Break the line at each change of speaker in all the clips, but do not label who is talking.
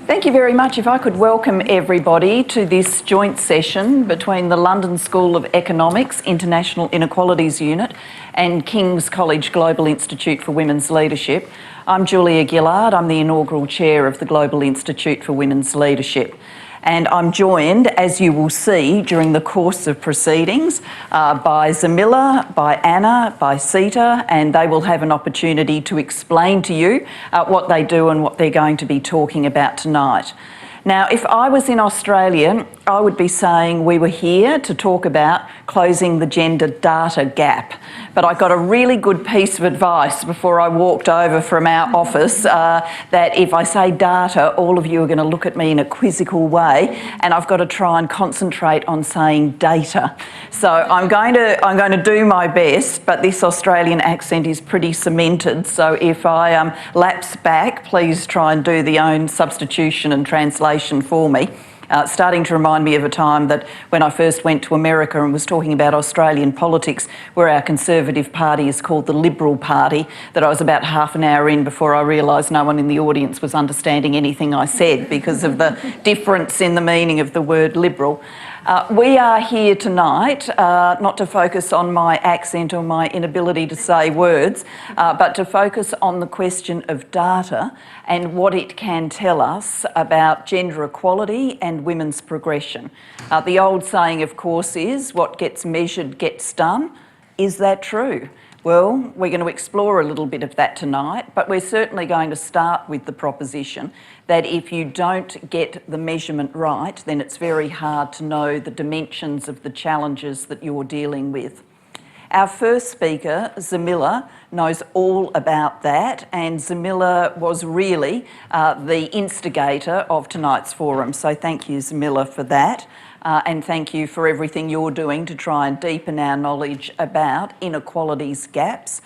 Thank you very much. If I could welcome everybody to this joint session between the London School of Economics International Inequalities Unit and King's College Global Institute for Women's Leadership. I'm Julia Gillard. I'm the inaugural chair of the Global Institute for Women's Leadership. And I'm joined, as you will see during the course of proceedings, by Zamila, by Anna, by Seeta, and they will have an opportunity to explain to you what they do and what they're going to be talking about tonight. Now, if I was in Australia, I would be saying we were here to talk about closing the gender data gap. But I got a really good piece of advice before I walked over from our office that if I say data, all of you are going to look at me in a quizzical way, and I've got to try and concentrate on saying data. So I'm going to do my best, but this Australian accent is pretty cemented. So if I lapse back, please try and do the own substitution and translation for me. Starting to remind me of a time that when I first went to America and was talking about Australian politics, where our Conservative Party is called the Liberal Party, that I was about half an hour in before I realised no one in the audience was understanding anything I said because of the difference in the meaning of the word liberal. We are here tonight not to focus on my accent or my inability to say words, but to focus on the question of data and what it can tell us about gender equality and women's progression. The old saying, of course, is what gets measured gets done. Is that true? Well, we're going to explore a little bit of that tonight, but we're certainly going to start with the proposition that if you don't get the measurement right, then it's very hard to know the dimensions of the challenges that you're dealing with. Our first speaker, Zamila, knows all about that, and Zamila was really the instigator of tonight's forum. So thank you, Zamila, for that. And thank you for everything you're doing to try and deepen our knowledge about inequalities gaps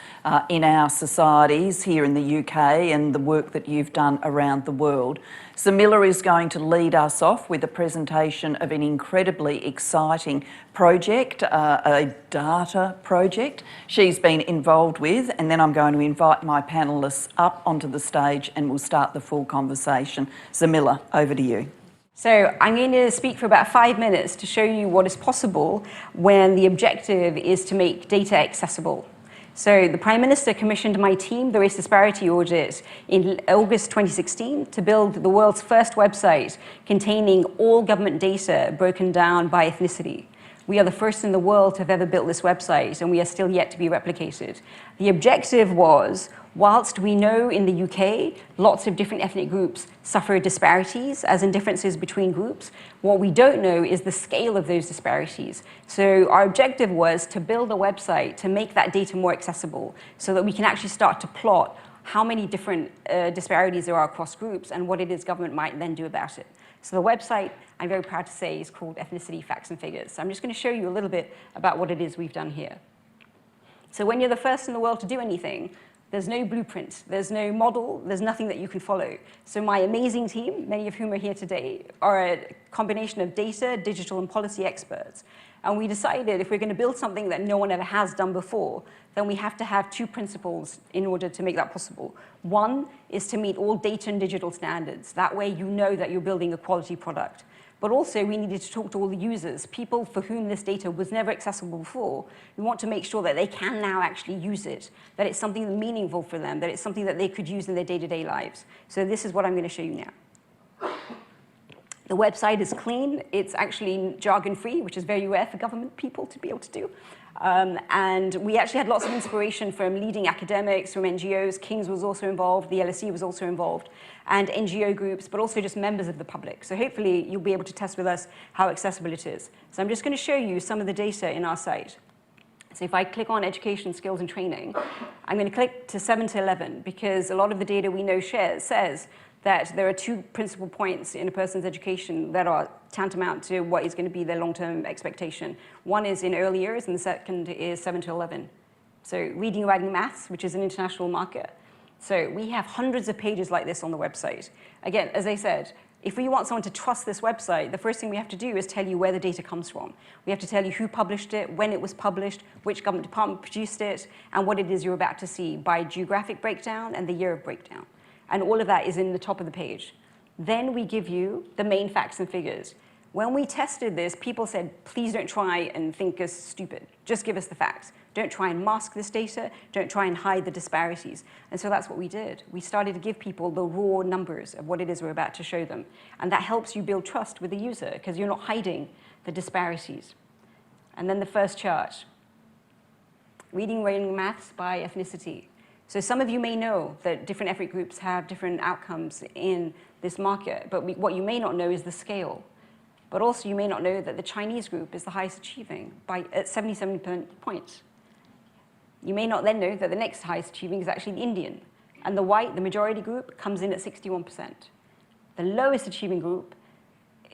in our societies here in the UK and the work that you've done around the world. Zamila is going to lead us off with a presentation of an incredibly exciting project, a data project she's been involved with, and then I'm going to invite my panellists up onto the stage and we'll start the full conversation. Zamila, over to you.
So I'm going to speak for about 5 minutes to show you what is possible when the objective is to make data accessible. So the Prime Minister commissioned my team, the Race Disparity Audit, in August 2016 to build the world's first website containing all government data broken down by ethnicity. We are the first in the world to have ever built this website, and we are still yet to be replicated. The objective was, whilst we know in the UK lots of different ethnic groups suffer disparities, as in differences between groups, what we don't know is the scale of those disparities. So our objective was to build a website to make that data more accessible so that we can actually start to plot how many different disparities there are across groups and what it is government might then do about it. So the website, I'm very proud to say, is called Ethnicity, Facts and Figures. So I'm just going to show you a little bit about what it is we've done here. So when you're the first in the world to do anything, there's no blueprint, there's no model, there's nothing that you can follow. So my amazing team, many of whom are here today, are a combination of data, digital and policy experts. And we decided if we're going to build something that no one ever has done before, then we have to have two principles in order to make that possible. One is to meet all data and digital standards. That way you know that you're building a quality product. But also we needed to talk to all the users, people for whom this data was never accessible before. We want to make sure that they can now actually use it, that it's something meaningful for them, that it's something that they could use in their day-to-day lives. So this is what I'm going to show you now. The website is clean. It's actually jargon-free, which is very rare for government people to be able to do. And we actually had lots of inspiration from leading academics, from NGOs. King's was also involved. The LSE was also involved. And NGO groups, but also just members of the public. So hopefully you'll be able to test with us how accessible it is. So I'm just going to show you some of the data in our site. So if I click on education, skills and training, I'm going to click to 7 to 11 because a lot of the data we know says that there are two principal points in a person's education that are tantamount to what is going to be their long-term expectation. One is in early years, and the second is 7 to 11. So reading, writing, maths, which is an international market. So we have hundreds of pages like this on the website. Again, as I said, if we want someone to trust this website, the first thing we have to do is tell you where the data comes from. We have to tell you who published it, when it was published, which government department produced it, and what it is you're about to see by geographic breakdown and the year of breakdown. And all of that is in the top of the page. Then we give you the main facts and figures. When we tested this, people said, please don't try and think us stupid. Just give us the facts. Don't try and mask this data. Don't try and hide the disparities. And so that's what we did. We started to give people the raw numbers of what it is we're about to show them. And that helps you build trust with the user because you're not hiding the disparities. And then the first chart. Reading, writing, maths by ethnicity. So some of you may know that different ethnic groups have different outcomes in this market, but what you may not know is the scale. But also you may not know that the Chinese group is the highest achieving at 77 points. You may not then know that the next highest achieving is actually the Indian. And the white, the majority group, comes in at 61%. The lowest achieving group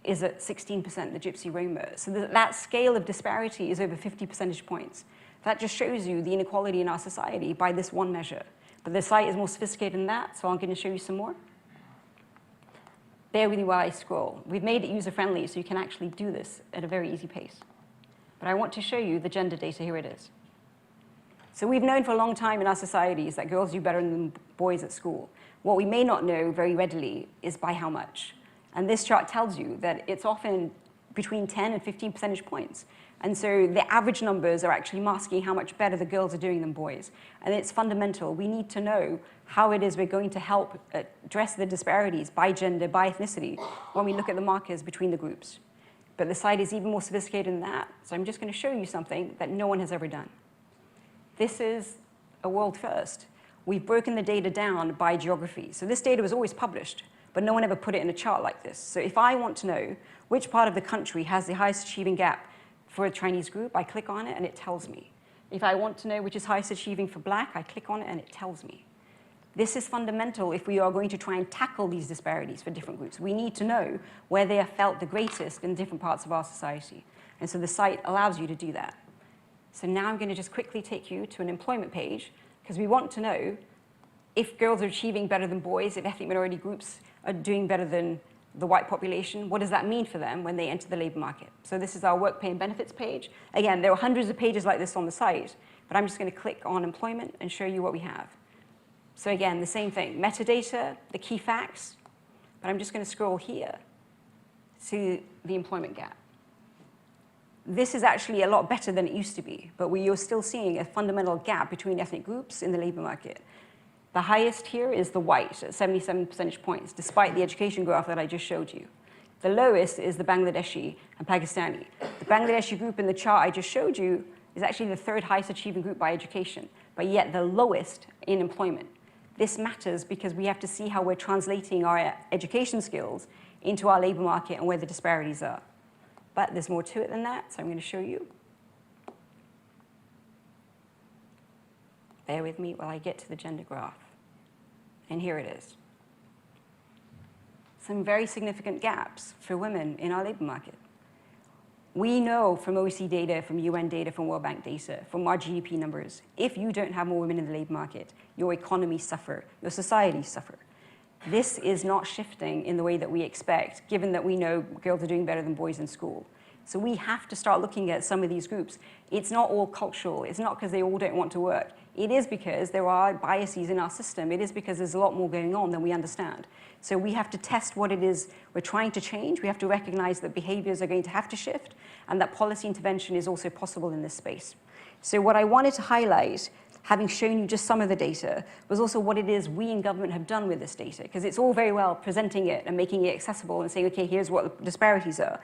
is at 16%, the Gypsy Roma. So that scale of disparity is over 50 percentage points. That just shows you the inequality in our society by this one measure. But the site is more sophisticated than that, so I'm going to show you some more. Bear with me while I scroll. We've made it user-friendly, so you can actually do this at a very easy pace. But I want to show you the gender data. Here it is. So we've known for a long time in our societies that girls do better than boys at school. What we may not know very readily is by how much. And this chart tells you that it's often between 10 and 15 percentage points. And so the average numbers are actually masking how much better the girls are doing than boys. And it's fundamental. We need to know how it is we're going to help address the disparities by gender, by ethnicity, when we look at the markers between the groups. But the site is even more sophisticated than that. So I'm just going to show you something that no one has ever done. This is a world first. We've broken the data down by geography. So this data was always published, but no one ever put it in a chart like this. So if I want to know which part of the country has the highest achieving gap for a Chinese group, I click on it and it tells me. If I want to know which is highest achieving for black, I click on it and it tells me. This is fundamental if we are going to try and tackle these disparities for different groups. We need to know where they are felt the greatest in different parts of our society. And so the site allows you to do that. So now I'm going to just quickly take you to an employment page because we want to know if girls are achieving better than boys, if ethnic minority groups are doing better than the white population, what does that mean for them when they enter the labor market? So this is our work pay and benefits page. Again, there are hundreds of pages like this on the site, but I'm just going to click on employment and show you what we have. So again, the same thing, metadata, the key facts, but I'm just going to scroll here to the employment gap. This is actually a lot better than it used to be, but we are still seeing a fundamental gap between ethnic groups in the labor market. The highest here is the white at 77 percentage points, despite the education graph that I just showed you. The lowest is the Bangladeshi and Pakistani. The Bangladeshi group in the chart I just showed you is actually the third highest achieving group by education, but yet the lowest in employment. This matters because we have to see how we're translating our education skills into our labor market and where the disparities are. But there's more to it than that, so I'm going to show you. Bear with me while I get to the gender graph. And here it is. Some very significant gaps for women in our labor market. We know from OECD data, from UN data, from World Bank data, from our GDP numbers, if you don't have more women in the labor market, your economies suffer, your societies suffer. This is not shifting in the way that we expect, given that we know girls are doing better than boys in school. So we have to start looking at some of these groups. It's not all cultural. It's not because they all don't want to work. It is because there are biases in our system. It is because there's a lot more going on than we understand. So we have to test what it is we're trying to change. We have to recognize that behaviors are going to have to shift and that policy intervention is also possible in this space. So what I wanted to highlight, having shown you just some of the data, was also what it is we in government have done with this data, because it's all very well presenting it and making it accessible and saying, okay, here's what the disparities are.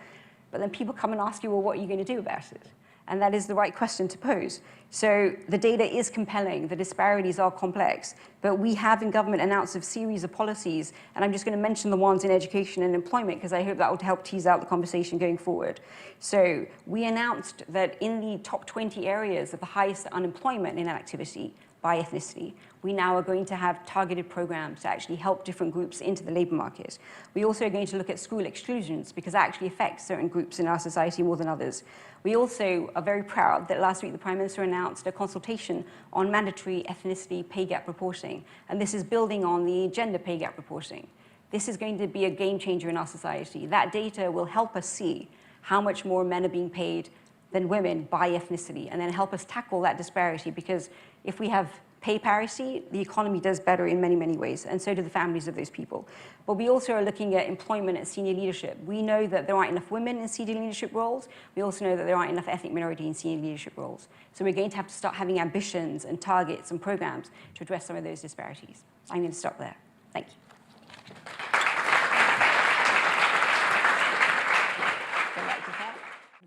But then people come and ask you, well, what are you going to do about it? And that is the right question to pose. So the data is compelling, the disparities are complex, but we have in government announced a series of policies, and I'm just going to mention the ones in education and employment because I hope that will help tease out the conversation going forward. So we announced that in the top 20 areas of the highest unemployment in activity by ethnicity, we now are going to have targeted programs to actually help different groups into the labor market. We also are going to look at school exclusions because that actually affects certain groups in our society more than others. We also are very proud that last week the Prime Minister announced a consultation on mandatory ethnicity pay gap reporting, and this is building on the gender pay gap reporting. This is going to be a game changer in our society. That data will help us see how much more men are being paid than women by ethnicity, and then help us tackle that disparity, because if we have pay parity, the economy does better in many, many ways, and so do the families of those people. But we also are looking at employment and senior leadership. We know that there aren't enough women in senior leadership roles. We also know that there aren't enough ethnic minority in senior leadership roles. So we're going to have to start having ambitions and targets and programs to address some of those disparities. So I'm going to stop there. Thank you.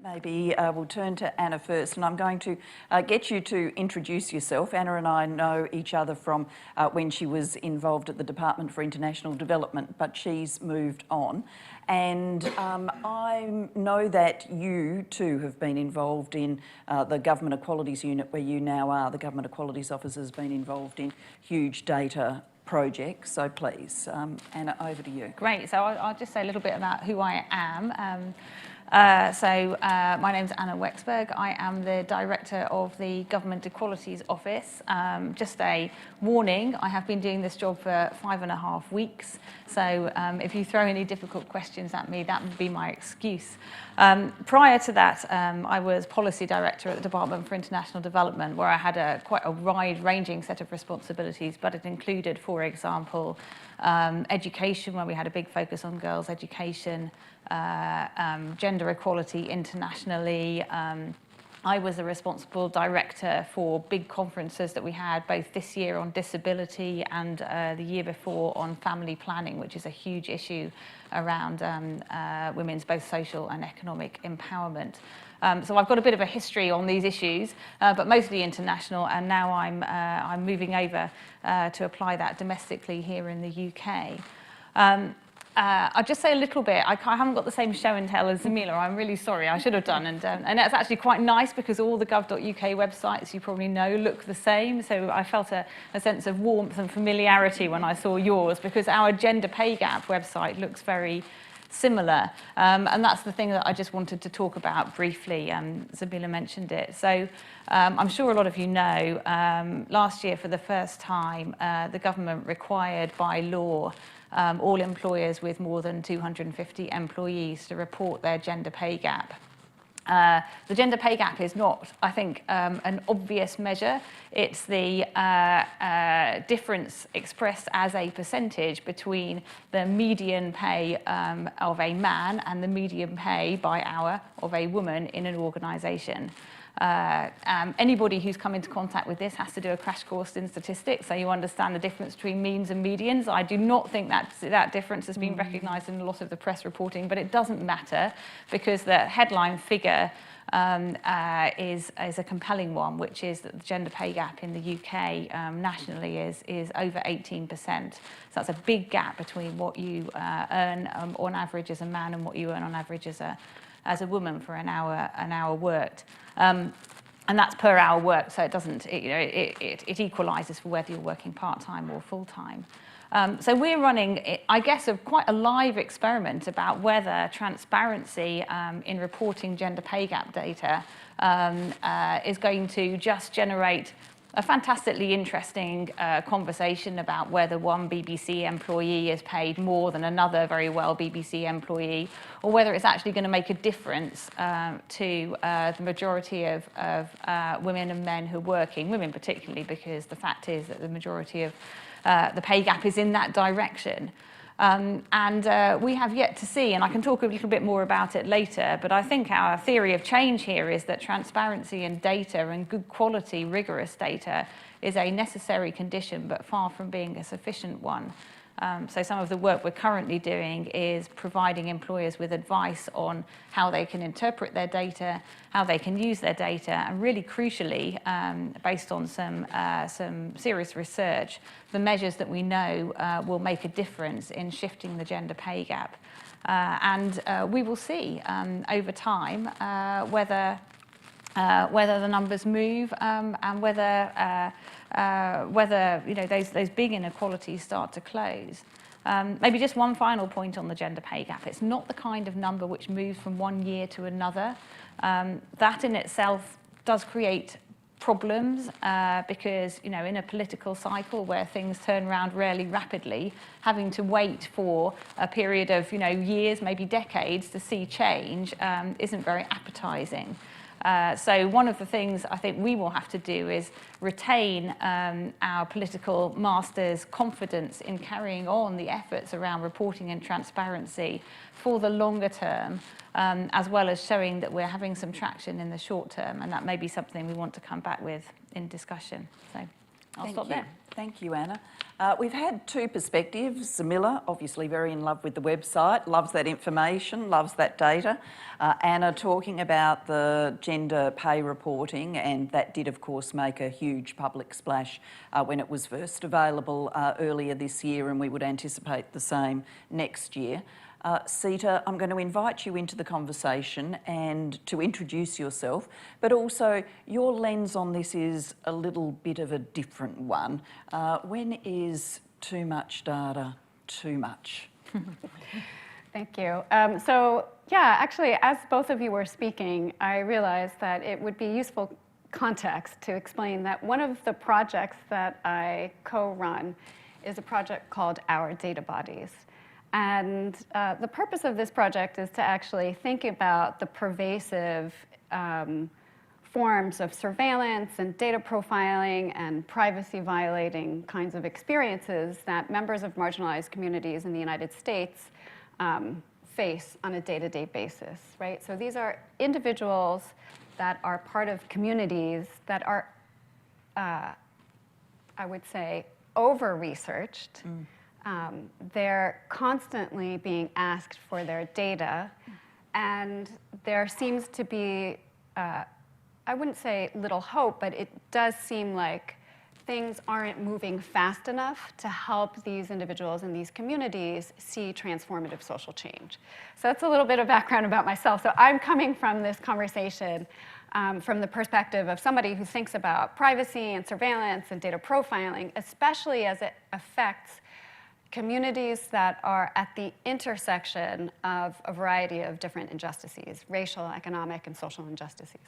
Maybe we'll turn to Anna first, and I'm going to get you to introduce yourself. Anna and I know each other from when she was involved at the Department for International Development, but she's moved on. And I know that you too have been involved in the Government Equalities Unit where you now are. The Government Equalities Office has been involved in huge data projects, so please, Anna, over to you.
Great, so I'll just say a little bit about who I am. My name's Anna Wechsberg. I am the Director of the Government Equalities Office. Just a warning, I have been doing this job for 5.5 weeks, so if you throw any difficult questions at me, that would be my excuse. Prior to that, I was Policy Director at the Department for International Development, where I had quite a wide-ranging set of responsibilities, but it included, for example, education, where we had a big focus on girls' education, gender equality internationally. I was the responsible director for big conferences that we had both this year on disability and the year before on family planning, which is a huge issue around women's both social and economic empowerment. So I've got a bit of a history on these issues, but mostly international, and now I'm moving over to apply that domestically here in the UK. I'll just say a little bit. I haven't got the same show and tell as Zamila. I'm really sorry. I should have done. And that's actually quite nice because all the gov.uk websites, you probably know, look the same. So I felt a sense of warmth and familiarity when I saw yours, because our gender pay gap website looks very similar. And that's the thing that I just wanted to talk about briefly. Zamila mentioned it. So I'm sure a lot of you know, last year for the first time, the government required by law all employers with more than 250 employees to report their gender pay gap. The gender pay gap is not, I think, an obvious measure. It's the difference expressed as a percentage between the median pay of a man and the median pay by hour of a woman in an organisation. Anybody who's come into contact with this has to do a crash course in statistics, so you understand the difference between means and medians. I do not think that difference has been recognised in a lot of the press reporting, but it doesn't matter because the headline figure is a compelling one, which is that the gender pay gap in the UK nationally is over 18%. So that's a big gap between what you earn on average as a man and what you earn on average as a woman for an hour worked. And that's per hour worked, so it doesn't, it equalises for whether you're working part-time or full-time. So we're running, I guess, quite a live experiment about whether transparency in reporting gender pay gap data is going to just generate a fantastically interesting conversation about whether one BBC employee is paid more than another very well BBC employee, or whether it's actually going to make a difference to the majority of women and men who are working, women particularly, because the fact is that the majority of the pay gap is in that direction. We have yet to see, and I can talk a little bit more about it later, but I think our theory of change here is that transparency in data and good quality, rigorous data is a necessary condition, but far from being a sufficient one. So some of the work we're currently doing is providing employers with advice on how they can interpret their data, how they can use their data, and really crucially, based on some serious research, the measures that we know will make a difference in shifting the gender pay gap. We will see over time whether the numbers move and whether those big inequalities start to close. Maybe just one final point on the gender pay gap. It's not the kind of number which moves from one year to another. That in itself does create problems because, in a political cycle where things turn around really rapidly, having to wait for a period of, years, maybe decades to see change isn't very appetizing. So one of the things I think we will have to do is retain our political masters' confidence in carrying on the efforts around reporting and transparency for the longer term, as well as showing that we're having some traction in the short term, and that may be something we want to come back with in discussion. So I'll stop there.
Thank you, Anna. We've had two perspectives. Zamila, obviously very in love with the website, loves that information, loves that data. Anna talking about the gender pay reporting, and that did, of course, make a huge public splash when it was first available earlier this year, and we would anticipate the same next year. Seeta, I'm going to invite you into the conversation and to introduce yourself, but also your lens on this is a little bit of a different one. When is too much data too much?
Thank you. So yeah, actually, as both of you were speaking, I realized that it would be useful context to explain that one of the projects that I co-run is a project called Our Data Bodies. And the purpose of this project is to actually think about the pervasive forms of surveillance and data profiling and privacy violating kinds of experiences that members of marginalized communities in the United States face on a day-to-day basis, right? So these are individuals that are part of communities that are, I would say, over-researched. They're constantly being asked for their data, and there seems to be, I wouldn't say little hope, but it does seem like things aren't moving fast enough to help these individuals in these communities see transformative social change. So that's a little bit of background about myself. So I'm coming from this conversation from the perspective of somebody who thinks about privacy and surveillance and data profiling, especially as it affects communities that are at the intersection of a variety of different injustices, racial, economic, and social injustices.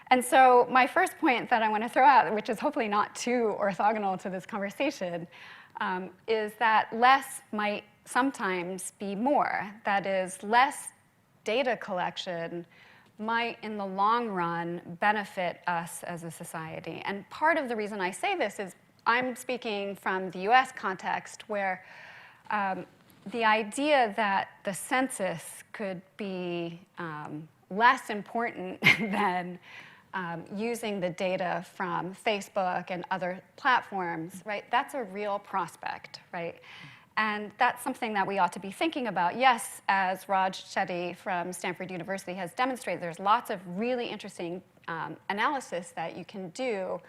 And so my first point that I want to throw out, which is hopefully not too orthogonal to this conversation, is that less might sometimes be more. That is, less data collection might, in the long run, benefit us as a society. And part of the reason I say this is I'm speaking from the US context, where the idea that the census could be less important than using the data from Facebook and other platforms, right? That's a real prospect, right? And that's something that we ought to be thinking about. Yes, as Raj Chetty from Stanford University has demonstrated, there's lots of really interesting analysis that you can do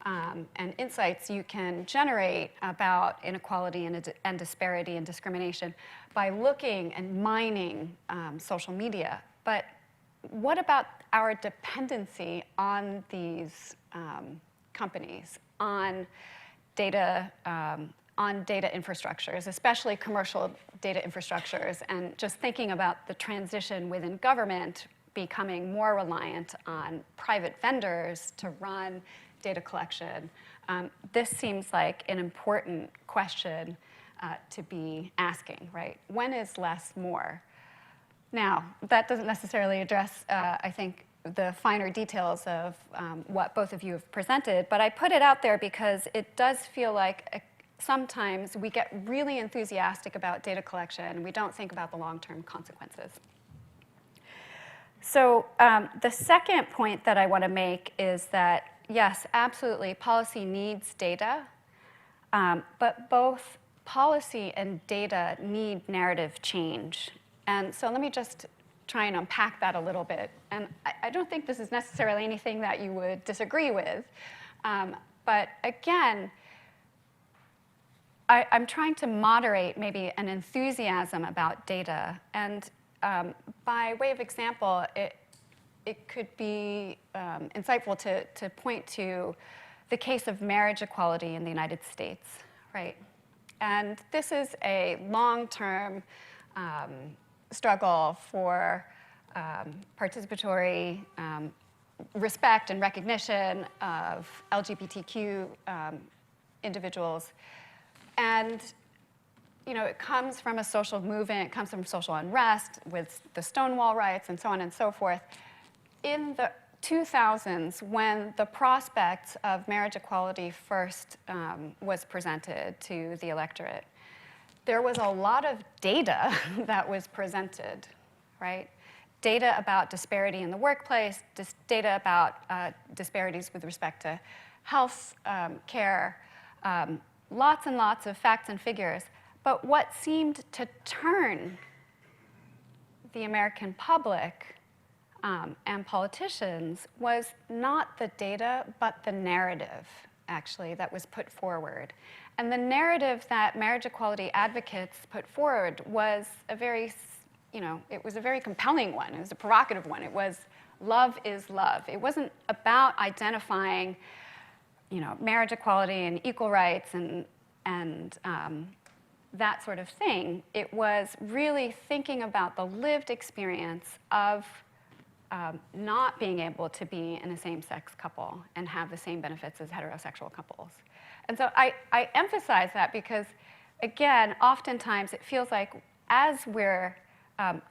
and insights you can generate about inequality and disparity and discrimination by looking and mining social media. But what about our dependency on these companies, on data infrastructures, especially commercial data infrastructures, and just thinking about the transition within government becoming more reliant on private vendors to run data collection? This seems like an important question to be asking, right? When is less more? Now, that doesn't necessarily address, I think, the finer details of what both of you have presented, but I put it out there because it does feel like sometimes we get really enthusiastic about data collection and we don't think about the long-term consequences. So the second point that I want to make is that, yes, absolutely, policy needs data, but both policy and data need narrative change. And so let me just try and unpack that a little bit. And I don't think this is necessarily anything that you would disagree with. But again, I'm trying to moderate maybe an enthusiasm about data. And by way of example, it could be insightful to point to the case of marriage equality in the United States, right? And this is a long-term struggle for participatory respect and recognition of LGBTQ individuals. And it comes from a social movement, it comes from social unrest with the Stonewall riots and so on and so forth. in the 2000s, when the prospect of marriage equality first was presented to the electorate, there was a lot of data that was presented, right? Data about disparity in the workplace, data about disparities with respect to health care, lots and lots of facts and figures. But what seemed to turn the American public and politicians was not the data, but the narrative, actually, that was put forward. And the narrative that marriage equality advocates put forward was a very, it was a very compelling one. It was a provocative one. It was, love is love. It wasn't about identifying, marriage equality and equal rights and that sort of thing. It was really thinking about the lived experience of not being able to be in a same-sex couple and have the same benefits as heterosexual couples. And so I emphasize that because, again, oftentimes it feels like as we're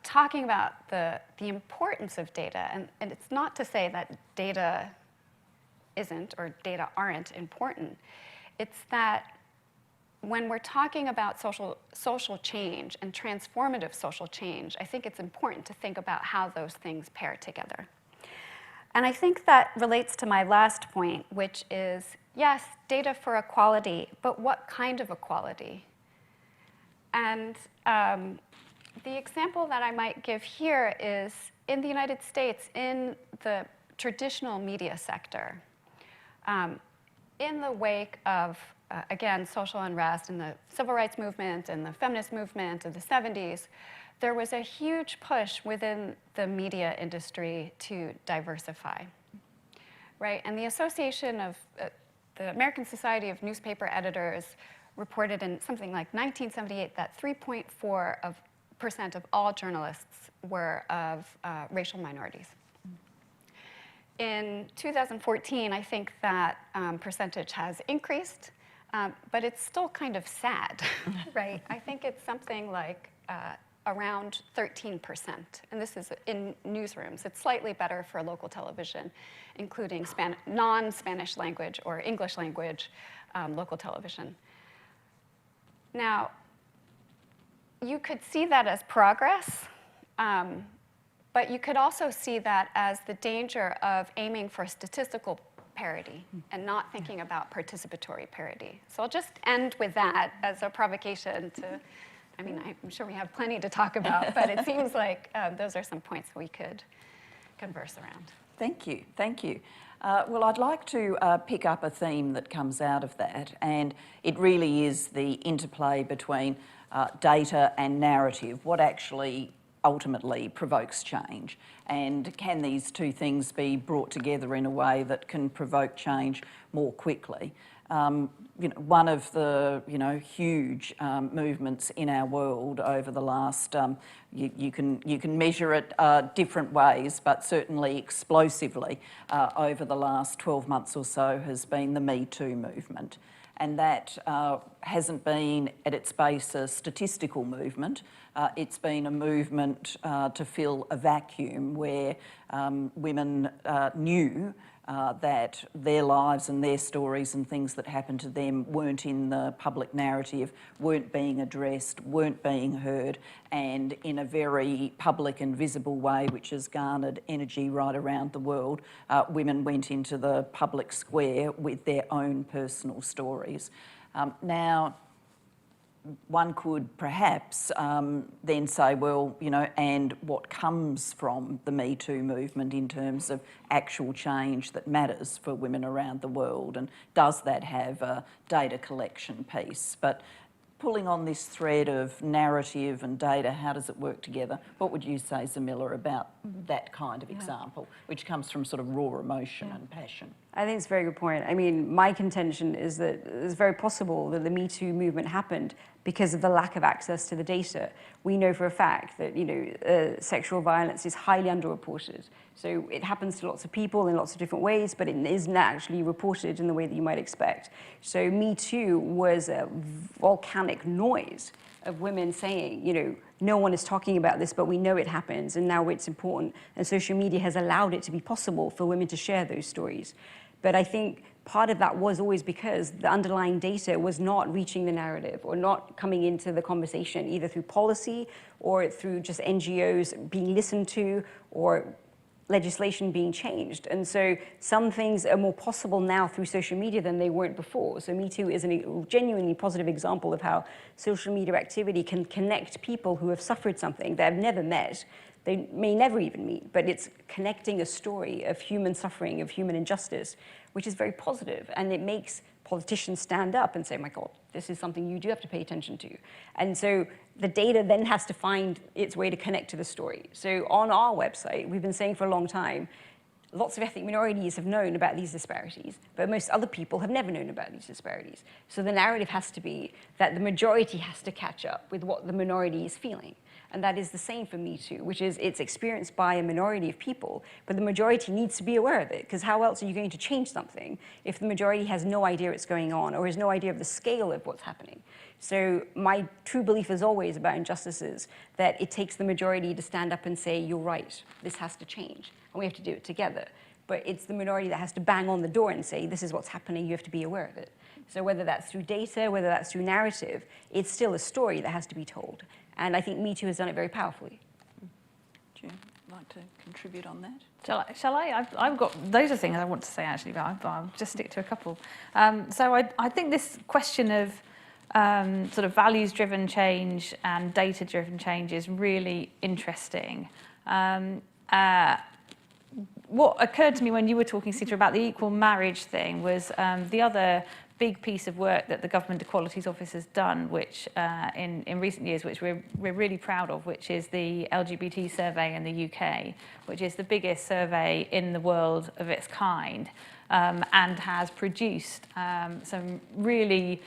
talking about the importance of data, and it's not to say that data isn't or data aren't important, it's that when we're talking about social change and transformative social change, I think it's important to think about how those things pair together. And I think that relates to my last point, which is, yes, data for equality, but what kind of equality? And the example that I might give here is in the United States, in the traditional media sector, in the wake of again, social unrest and the civil rights movement and the feminist movement of the 70s, there was a huge push within the media industry to diversify, right? And the Association of, the American Society of Newspaper Editors reported in something like 1978 that 3.4% of all journalists were of racial minorities. In 2014, I think that percentage has increased. But it's still kind of sad, right? I think it's something like around 13%. And this is in newsrooms. It's slightly better for local television, including non-Spanish language or English language local television. Now, you could see that as progress, but you could also see that as the danger of aiming for statistical parity and not thinking about participatory parity. So I'll just end with that as a provocation to, I mean, I'm sure we have plenty to talk about, but it seems like those are some points we could converse around.
Thank you, thank you. Well, I'd like to pick up a theme that comes out of that, and it really is the interplay between data and narrative, what actually ultimately provokes change, and can these two things be brought together in a way that can provoke change more quickly? One of the huge movements in our world over the last, you can measure it different ways, but certainly explosively over the last 12 months or so has been the Me Too movement. And that hasn't been at its base a statistical movement. It's been a movement to fill a vacuum where women knew that their lives and their stories and things that happened to them weren't in the public narrative, weren't being addressed, weren't being heard, and in a very public and visible way, which has garnered energy right around the world, women went into the public square with their own personal stories. Now, one could perhaps then say, well, and what comes from the Me Too movement in terms of actual change that matters for women around the world, and does that have a data collection piece? But pulling on this thread of narrative and data, how does it work together? What would you say, Zamila, about that kind of example, which comes from sort of raw emotion and passion?
I think it's a very good point. I mean, my contention is that it's very possible that the Me Too movement happened because of the lack of access to the data. We know for a fact that sexual violence is highly underreported. So it happens to lots of people in lots of different ways, but it isn't actually reported in the way that you might expect. So Me Too was a volcanic noise of women saying, you know, no one is talking about this, but we know it happens, and now it's important. And social media has allowed it to be possible for women to share those stories. But I think part of that was always because the underlying data was not reaching the narrative or not coming into the conversation, either through policy or through just NGOs being listened to or legislation being changed. And so some things are more possible now through social media than they weren't before. So Me Too is a genuinely positive example of how social media activity can connect people who have suffered something they have never met. They may never even meet, but it's connecting a story of human suffering, of human injustice, which is very positive, and it makes politicians stand up and say, my God, this is something you do have to pay attention to. And so the data then has to find its way to connect to the story. So on our website, we've been saying for a long time, lots of ethnic minorities have known about these disparities, but most other people have never known about these disparities. So the narrative has to be that the majority has to catch up with what the minority is feeling. And that is the same for Me Too, which is it's experienced by a minority of people, but the majority needs to be aware of it, because how else are you going to change something if the majority has no idea what's going on or has no idea of the scale of what's happening? So my true belief is always about injustices, that it takes the majority to stand up and say, you're right, this has to change, and we have to do it together. But it's the minority that has to bang on the door and say, this is what's happening, you have to be aware of it. So whether that's through data, whether that's through narrative, it's still a story that has to be told. And I think Me Too has done it very powerfully.
Would you like to contribute on that?
Shall I? I've got those are things I want to say actually, but I'll just stick to a couple. So I think this question of sort of values-driven change and data-driven change is really interesting. What occurred to me when you were talking, Seeta, about the equal marriage thing was the other big piece of work that the Government Equalities Office has done, which in recent years, which we're really proud of, which is the LGBT survey in the UK, which is the biggest survey in the world of its kind, and has produced some really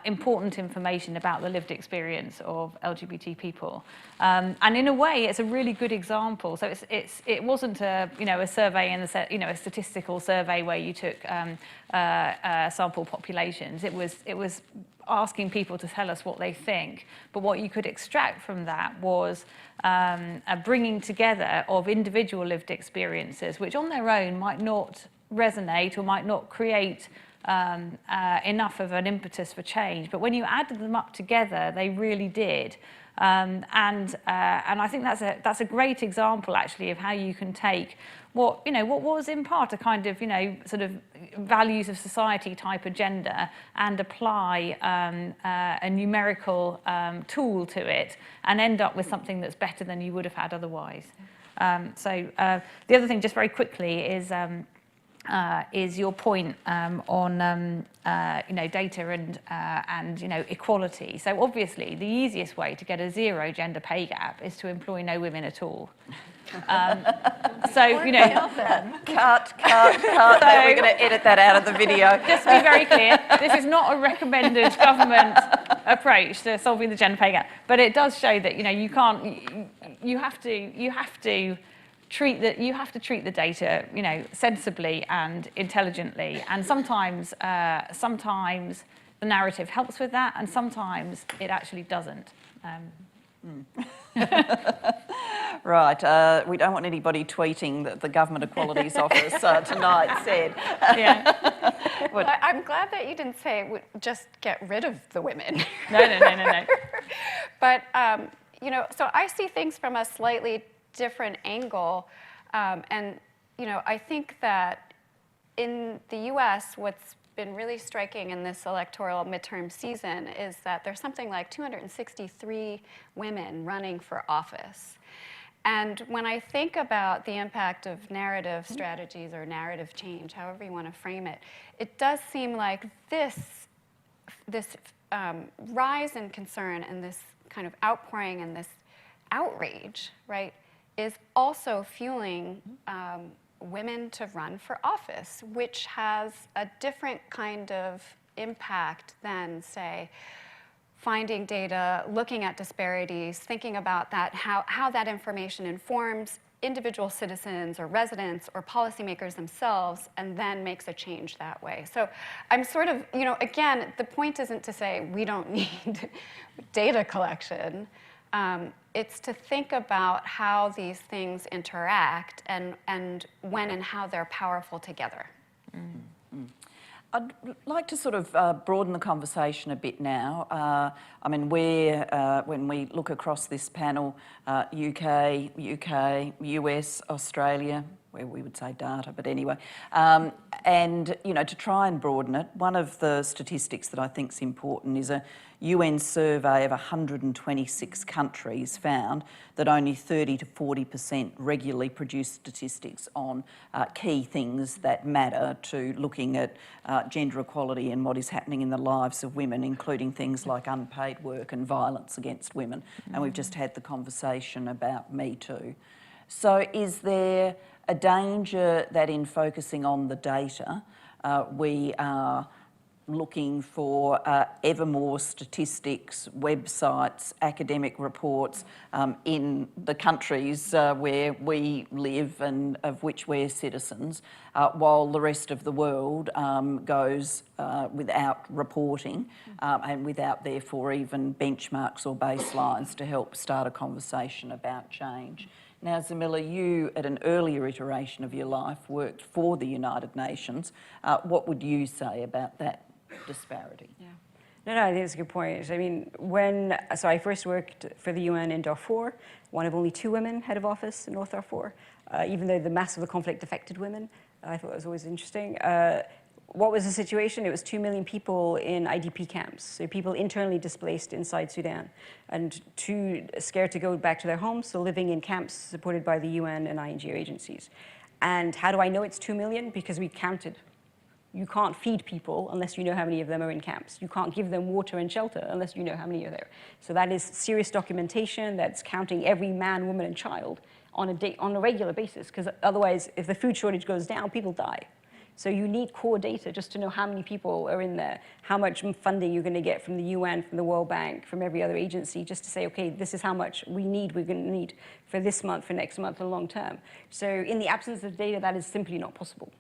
important information about the lived experience of LGBT people. And in a way, it's a really good example. So it wasn't a survey in the a statistical survey where you took sample populations. It was asking people to tell us what they think. But what you could extract from that was a bringing together of individual lived experiences, which on their own might not resonate or might not create enough of an impetus for change, but when you added them up together, they really did. And I think that's a great example actually of how you can take what was in part a kind of sort of values of society type agenda and apply a numerical tool to it and end up with something that's better than you would have had otherwise. So the other thing, just very quickly, is your point on data and equality. So obviously the easiest way to get a zero gender pay gap is to employ no women at all. So
cut. We're going to edit that out of the video.
Just to be very clear, this is not a recommended government approach to solving the gender pay gap, but it does show that you have to treat the data, sensibly and intelligently, and sometimes the narrative helps with that, and sometimes it actually doesn't.
Right, we don't want anybody tweeting that the Government Equalities Office tonight said.
Yeah.
Well, I'm glad that you didn't say just get rid of the women.
No.
But so I see things from a slightly different angle, and I think that in the US, what's been really striking in this electoral midterm season is that there's something like 263 women running for office. And when I think about the impact of narrative strategies or narrative change, however you want to frame it, it does seem like this rise in concern and this kind of outpouring and this outrage, right, is also fueling women to run for office, which has a different kind of impact than, say, finding data, looking at disparities, thinking about that, how that information informs individual citizens or residents or policymakers themselves, and then makes a change that way. So I'm sort of, again, the point isn't to say we don't need data collection. It's to think about how these things interact and when and how they're powerful together.
Mm-hmm. I'd like to sort of broaden the conversation a bit now. I mean, when we look across this panel, UK, US, Australia, where we would say data, but anyway, and to try and broaden it, one of the statistics that I think is important is a UN survey of 126 countries found that only 30 to 40% regularly produce statistics on key things that matter to looking at gender equality and what is happening in the lives of women, including things like unpaid work and violence against women. And we've just had the conversation about Me Too. So is there a danger that in focusing on the data, we are looking for ever more statistics, websites, academic reports in the countries where we live and of which we're citizens, while the rest of the world goes without reporting and without therefore even benchmarks or baselines to help start a conversation about change. Now, Zamila, you, at an earlier iteration of your life, worked for the United Nations. What would you say about that disparity?
Yeah. No, I think it's a good point. I mean, so I first worked for the UN in Darfur, one of only 2 women head of office in North Darfur, even though the mass of the conflict affected women. I thought that was always interesting. What was the situation? It was 2 million people in IDP camps, so people internally displaced inside Sudan and too scared to go back to their homes, so living in camps supported by the UN and INGO agencies. And how do I know it's 2 million? Because we counted. You can't feed people unless you know how many of them are in camps. You can't give them water and shelter unless you know how many are there. So that is serious documentation that's counting every man, woman, and child on a regular basis, because otherwise, if the food shortage goes down, people die. So you need core data just to know how many people are in there, how much funding you're going to get from the UN, from the World Bank, from every other agency, just to say, okay, this is how much we're going to need for this month, for next month, and long term. So in the absence of data, that is simply not possible.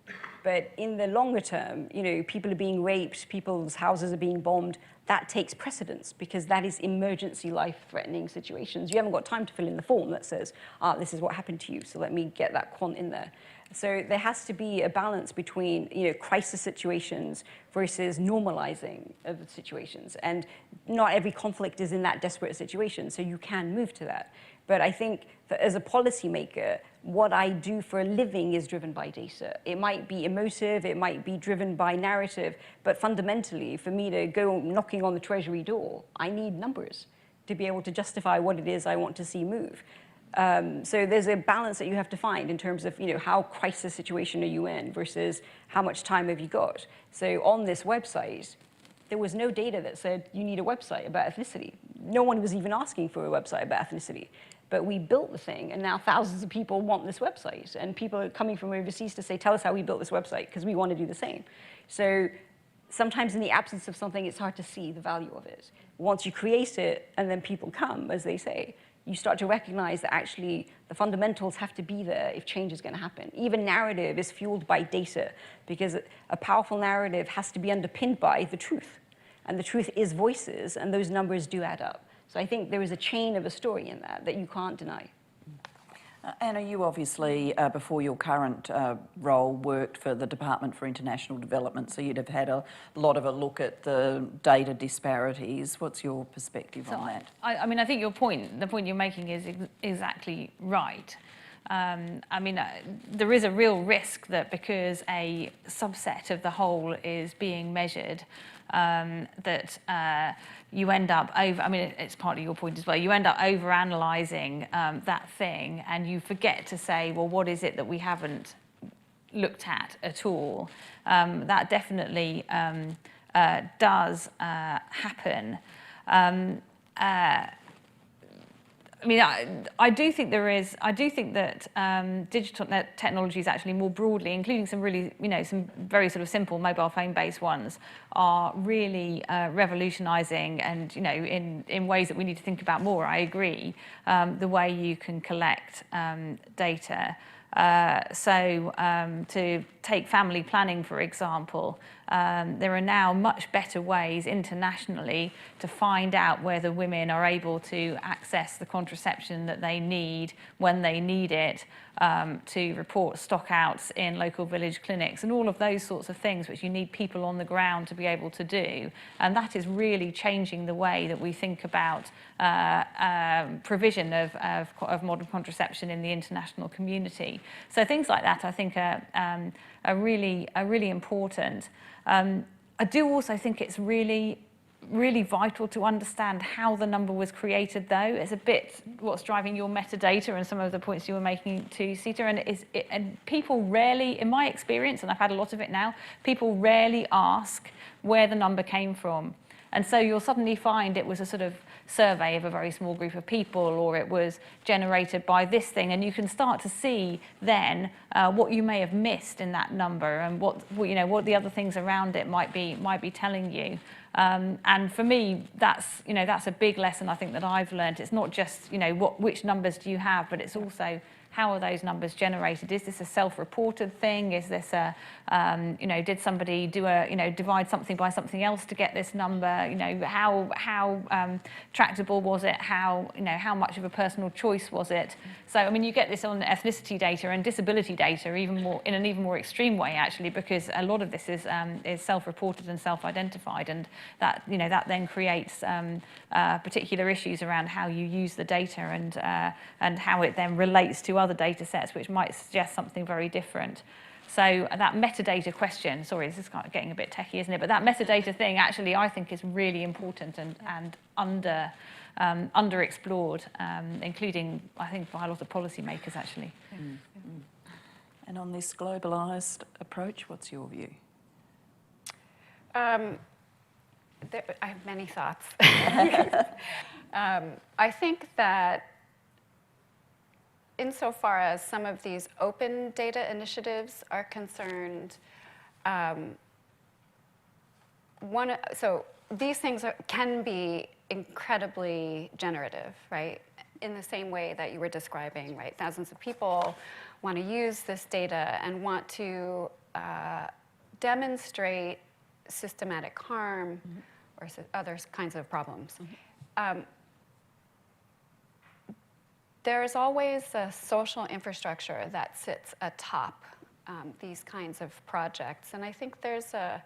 But in the longer term, people are being raped, people's houses are being bombed. That takes precedence because that is emergency life-threatening situations. You haven't got time to fill in the form that says, this is what happened to you, so let me get that quant in there. So there has to be a balance between crisis situations versus normalizing of the situations. And not every conflict is in that desperate situation, so you can move to that. But I think that as a policymaker, what I do for a living is driven by data. It might be emotive, it might be driven by narrative, but fundamentally, for me to go knocking on the Treasury door, I need numbers to be able to justify what it is I want to see move. So there's a balance that you have to find in terms of how crisis situation are you in versus how much time have you got. So on this website, there was no data that said you need a website about ethnicity. No one was even asking for a website about ethnicity. But we built the thing, and now thousands of people want this website. And people are coming from overseas to say, tell us how we built this website, because we want to do the same. So sometimes in the absence of something, it's hard to see the value of it. Once you create it, and then people come, as they say, you start to recognize that actually the fundamentals have to be there if change is going to happen. Even narrative is fueled by data, because a powerful narrative has to be underpinned by the truth. And the truth is voices, and those numbers do add up. So I think there is a chain of a story in that you can't deny.
Anna, you obviously, before your current role, worked for the Department for International Development, so you'd have had a lot of a look at the data disparities. What's your perspective on that?
I mean, I think the point you're making is exactly right. I mean, there is a real risk that because a subset of the whole is being measured, that you end up it's partly your point as well, you end up over-analysing that thing, and you forget to say, well, what is it that we haven't looked at all? That definitely does happen. I mean, I do think there is. I do think that digital technologies, actually more broadly, including some really, some very sort of simple mobile phone-based ones, are really revolutionising, and in ways that we need to think about more. I agree. The way you can collect data. To take family planning, for example, there are now much better ways internationally to find out whether women are able to access the contraception that they need when they need it, to report stockouts in local village clinics, and all of those sorts of things which you need people on the ground to be able to do. And that is really changing the way that we think about provision of modern contraception in the international community. So things like that, I think, are really important. I do also think it's really vital to understand how the number was created, though. It's a bit what's driving your metadata and some of the points you were making to Seeta. And people rarely, in my experience, and I've had a lot of it now, people rarely ask where the number came from. And so you'll suddenly find it was a sort of survey of a very small group of people, or it was generated by this thing, and you can start to see then what you may have missed in that number, and what the other things around it might be telling you. And for me, that's a big lesson I think that I've learned. It's not just which numbers do you have, but it's also how are those numbers generated? Is this a self-reported thing? Is this a, did somebody do divide something by something else to get this number? How tractable was it? How much of a personal choice was it? So, I mean, you get this on ethnicity data and disability data in an even more extreme way, actually, because a lot of this is self-reported and self-identified, and that then creates particular issues around how you use the data and how it then relates to other data sets which might suggest something very different. So that metadata question, sorry, this is kind of getting a bit techie, isn't it? But that metadata thing actually I think is really important and underexplored, including I think by a lot of policymakers actually.
And on this globalised approach, what's your view?
I have many thoughts. I think that insofar as some of these open data initiatives are concerned, so these things can be incredibly generative, right? In the same way that you were describing, right? Thousands of people want to use this data and want to demonstrate systematic harm or other kinds of problems. There is always a social infrastructure that sits atop these kinds of projects. And I think there's a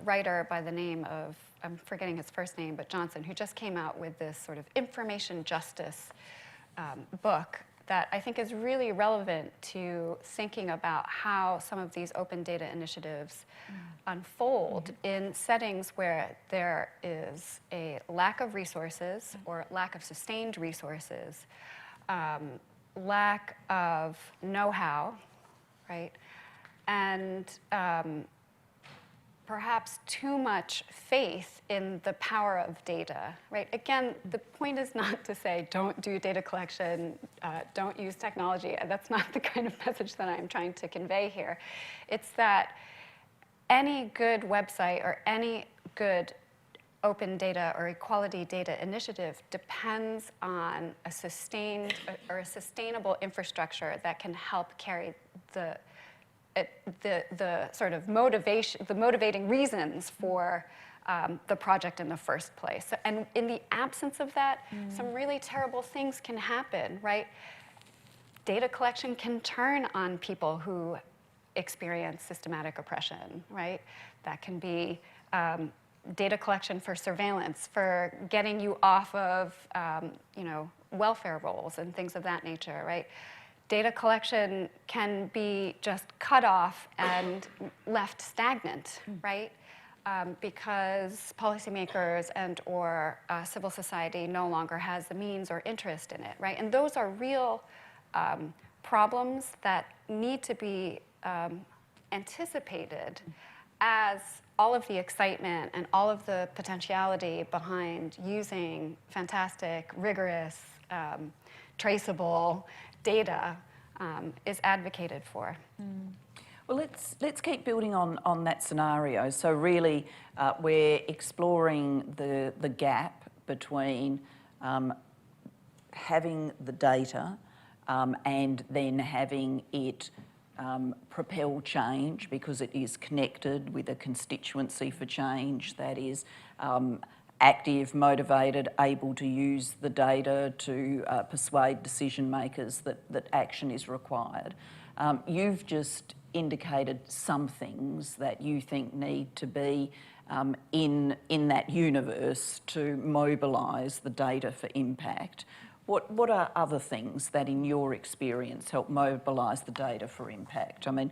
writer by the name of, I'm forgetting his first name, but Johnson, who just came out with this sort of information justice book that I think is really relevant to thinking about how some of these open data initiatives unfold in settings where there is a lack of resources or lack of sustained resources, lack of know-how, right? And perhaps too much faith in the power of data, right? Again, the point is not to say don't do data collection, don't use technology. That's not the kind of message that I'm trying to convey here. It's that any good website or any good open data or equality data initiative depends on a sustained or a sustainable infrastructure that can help carry the sort of motivation, the motivating reasons for the project in the first place. And in the absence of that, some really terrible things can happen, right? Data collection can turn on people who experience systematic oppression, right? That can be data collection for surveillance, for getting you off of, welfare rolls and things of that nature, right? Data collection can be just cut off and left stagnant, right? Because policymakers and or civil society no longer has the means or interest in it, right? And those are real problems that need to be anticipated as all of the excitement and all of the potentiality behind using fantastic, rigorous, traceable data is advocated for.
Well, let's keep building on that scenario. So really, we're exploring the gap between having the data and then having it propel change, because it is connected with a constituency for change that is active, motivated, able to use the data to persuade decision makers that action is required. You've just indicated some things that you think need to be in that universe to mobilise the data for impact. What are other things that, in your experience, help mobilise the data for impact? I mean,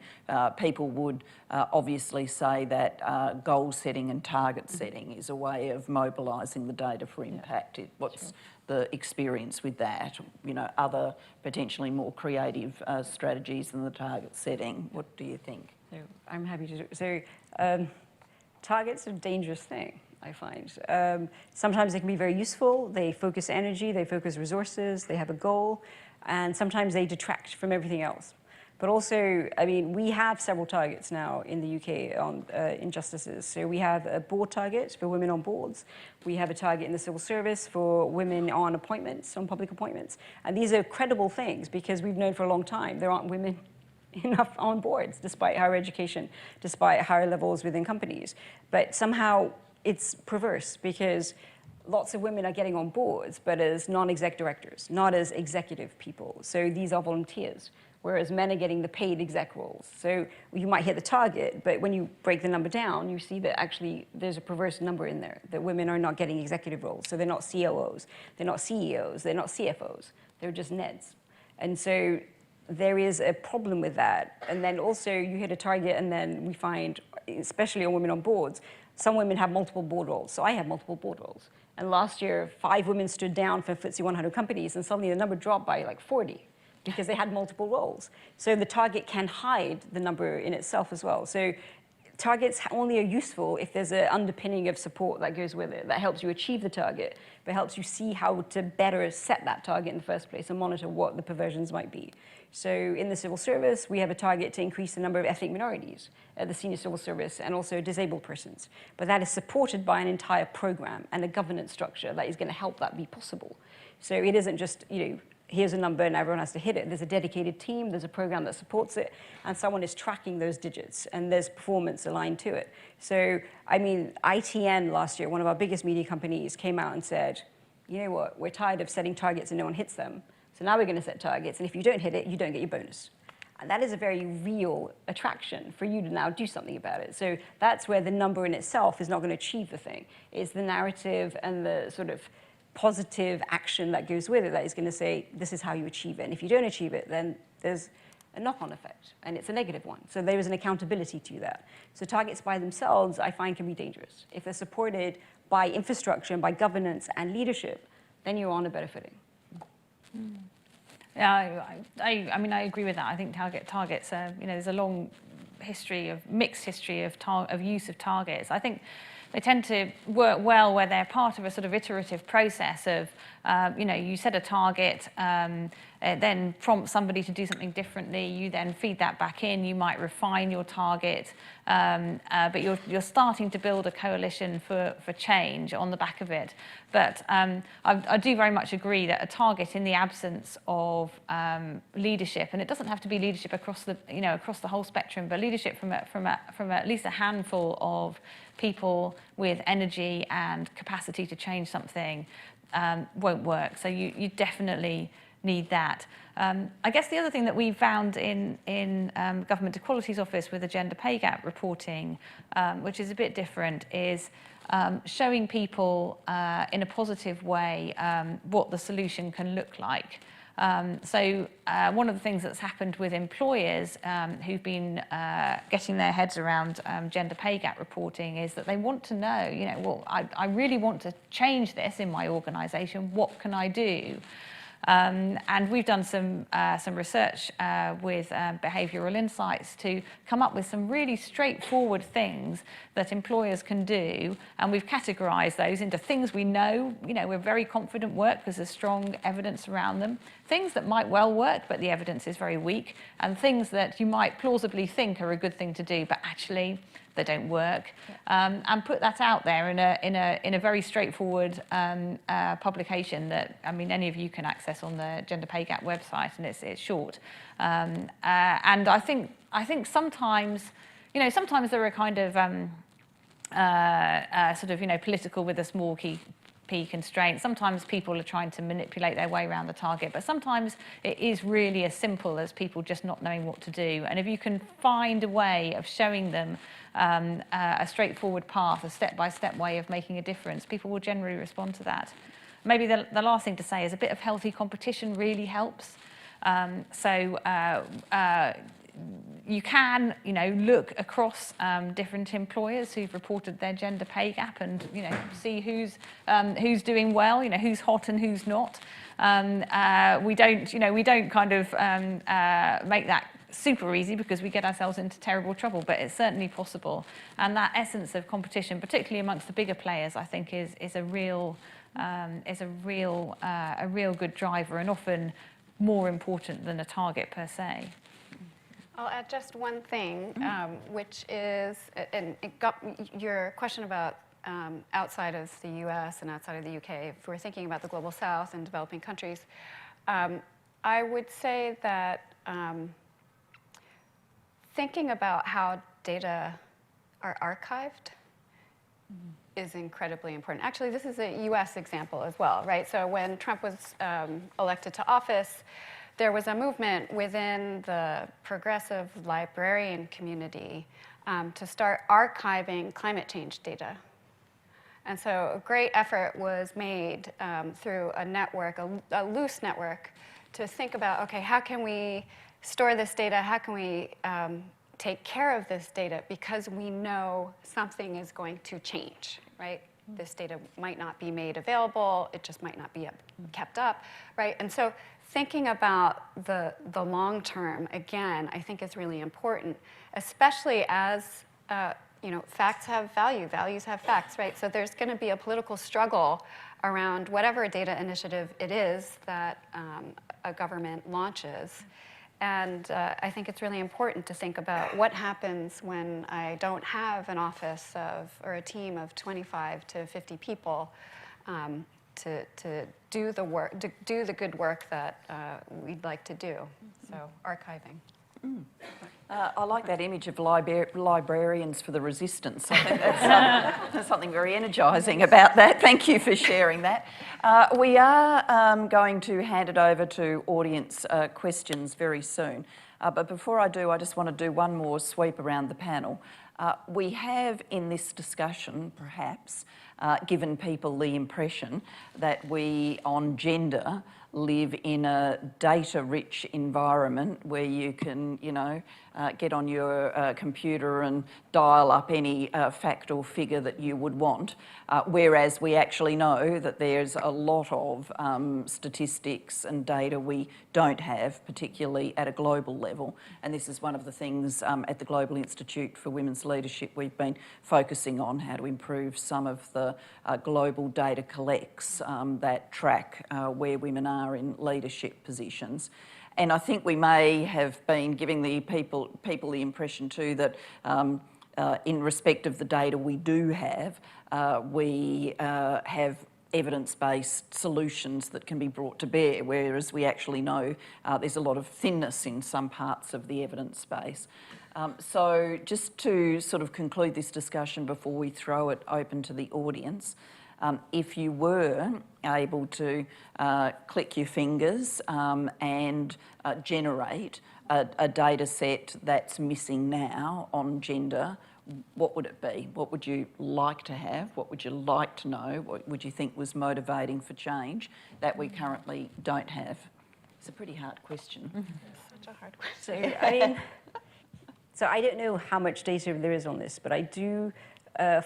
people would obviously say that goal setting and target setting is a way of mobilising the data for impact. What's the experience with that? You know, other potentially more creative strategies than the target setting. What do you think?
So I'm happy to do. So targets are a dangerous thing, I find. Sometimes they can be very useful. They focus energy, they focus resources, they have a goal, and sometimes they detract from everything else. But also, I mean, we have several targets now in the UK on injustices. So we have a board target for women on boards. We have a target in the civil service for women on appointments, on public appointments. And these are credible things, because we've known for a long time there aren't women enough on boards, despite higher education, despite higher levels within companies. But somehow it's perverse, because lots of women are getting on boards, but as non-exec directors, not as executive people. So these are volunteers, whereas men are getting the paid exec roles. So you might hit the target, but when you break the number down, you see that actually there's a perverse number in there, that women are not getting executive roles. So they're not COOs, they're not CEOs, they're not CFOs, they're just NEDs. And so there is a problem with that. And then also you hit a target, and then we find, especially on women on boards, some women have multiple board roles. So I have multiple board roles. And last year, 5 women stood down for FTSE 100 companies, and suddenly the number dropped by like 40 because they had multiple roles. So the target can hide the number in itself as well. So targets only are useful if there's an underpinning of support that goes with it, that helps you achieve the target, but helps you see how to better set that target in the first place and monitor what the perversions might be. So in the civil service, we have a target to increase the number of ethnic minorities at the senior civil service, and also disabled persons. But that is supported by an entire program and a governance structure that is going to help that be possible. So it isn't just, you know, here's a number and everyone has to hit it. There's a dedicated team, there's a program that supports it, and someone is tracking those digits, and there's performance aligned to it. So, I mean, ITN last year, one of our biggest media companies, came out and said, you know what, we're tired of setting targets and no one hits them. So now we're going to set targets, and if you don't hit it, you don't get your bonus. And that is a very real attraction for you to now do something about it. So that's where the number in itself is not going to achieve the thing. It's the narrative and the sort of positive action that goes with it that is going to say, this is how you achieve it. And if you don't achieve it, then there's a knock-on effect, and it's a negative one. So there is an accountability to that. So targets by themselves, I find, can be dangerous. If they're supported by infrastructure and by governance and leadership, then you're on a better footing.
Yeah, I mean, I agree with that. I think targets, you know, there's a long history mixed history of use of targets. I think they tend to work well where they're part of a sort of iterative process of, you know, you set a target, then prompt somebody to do something differently. You then feed that back in. You might refine your target, but you're starting to build a coalition for change on the back of it. But I do very much agree that a target in the absence of leadership, and it doesn't have to be leadership across the whole spectrum, but leadership from at least a handful of people with energy and capacity to change something won't work. So you definitely need that. I guess the other thing that we found in Government Equalities Office with the gender pay gap reporting, which is a bit different, is showing people in a positive way what the solution can look like. So one of the things that's happened with employers who've been getting their heads around gender pay gap reporting is that they want to know, you know, well, I really want to change this in my organisation. What can I do? And we've done some research with behavioural insights to come up with some really straightforward things that employers can do, and we've categorised those into things we know, we're very confident work because there's strong evidence around them, things that might well work but the evidence is very weak, and things that you might plausibly think are a good thing to do but actually they don't work, and put that out there in a very straightforward publication that any of you can access on the Gender Pay Gap website, and it's short. And I think sometimes, sometimes there are kind of political with a small p constraint. Sometimes people are trying to manipulate their way around the target, but sometimes it is really as simple as people just not knowing what to do. And if you can find a way of showing them a straightforward path, a step-by-step way of making a difference, people will generally respond to that. Maybe the last thing to say is a bit of healthy competition really helps. You can, look across different employers who've reported their gender pay gap and, see who's doing well, who's hot and who's not. We don't kind of make that super easy because we get ourselves into terrible trouble, but it's certainly possible. And that essence of competition, particularly amongst the bigger players, I think is a real good driver, and often more important than a target per se.
I'll add just one thing, which is, and it got your question about outside of the US and outside of the UK, if we're thinking about the Global South and developing countries, I would say that thinking about how data are archived is incredibly important. Actually, this is a US example as well, right? So when Trump was elected to office, there was a movement within the progressive librarian community to start archiving climate change data. And so a great effort was made through a network, a loose network, to think about, okay, how can we store this data? How can we take care of this data? Because we know something is going to change, right? This data might not be made available. It just might not be kept up, right? And so thinking about the long term, again, I think is really important, especially as facts have value, values have facts, right? So there's going to be a political struggle around whatever data initiative it is that a government launches. And I think it's really important to think about what happens when I don't have an office or a team of 25 to 50 people to do the work, to do the good work that we'd like to do. So archiving.
I like that image of librarians for the resistance. I think there's something very energising about that. Thank you for sharing that. We are going to hand it over to audience questions very soon. But before I do, I just want to do one more sweep around the panel. We have in this discussion, perhaps, given people the impression that we, on gender, live in a data-rich environment where you can, get on your computer and dial up any fact or figure that you would want, whereas we actually know that there's a lot of statistics and data we don't have, particularly at a global level. And this is one of the things at the Global Institute for Women's Leadership we've been focusing on, how to improve some of the global data collects that track where women are in leadership positions. And I think we may have been giving the people the impression too that in respect of the data we do have, we have evidence-based solutions that can be brought to bear, whereas we actually know there's a lot of thinness in some parts of the evidence base. So just to sort of conclude this discussion before we throw it open to the audience, if you were able to click your fingers and generate a data set that's missing now on gender, what would it be? What would you like to have? What would you like to know? What would you think was motivating for change that we currently don't have? It's a pretty hard question.
Such a hard question. So I don't know how much data there is on this, but I do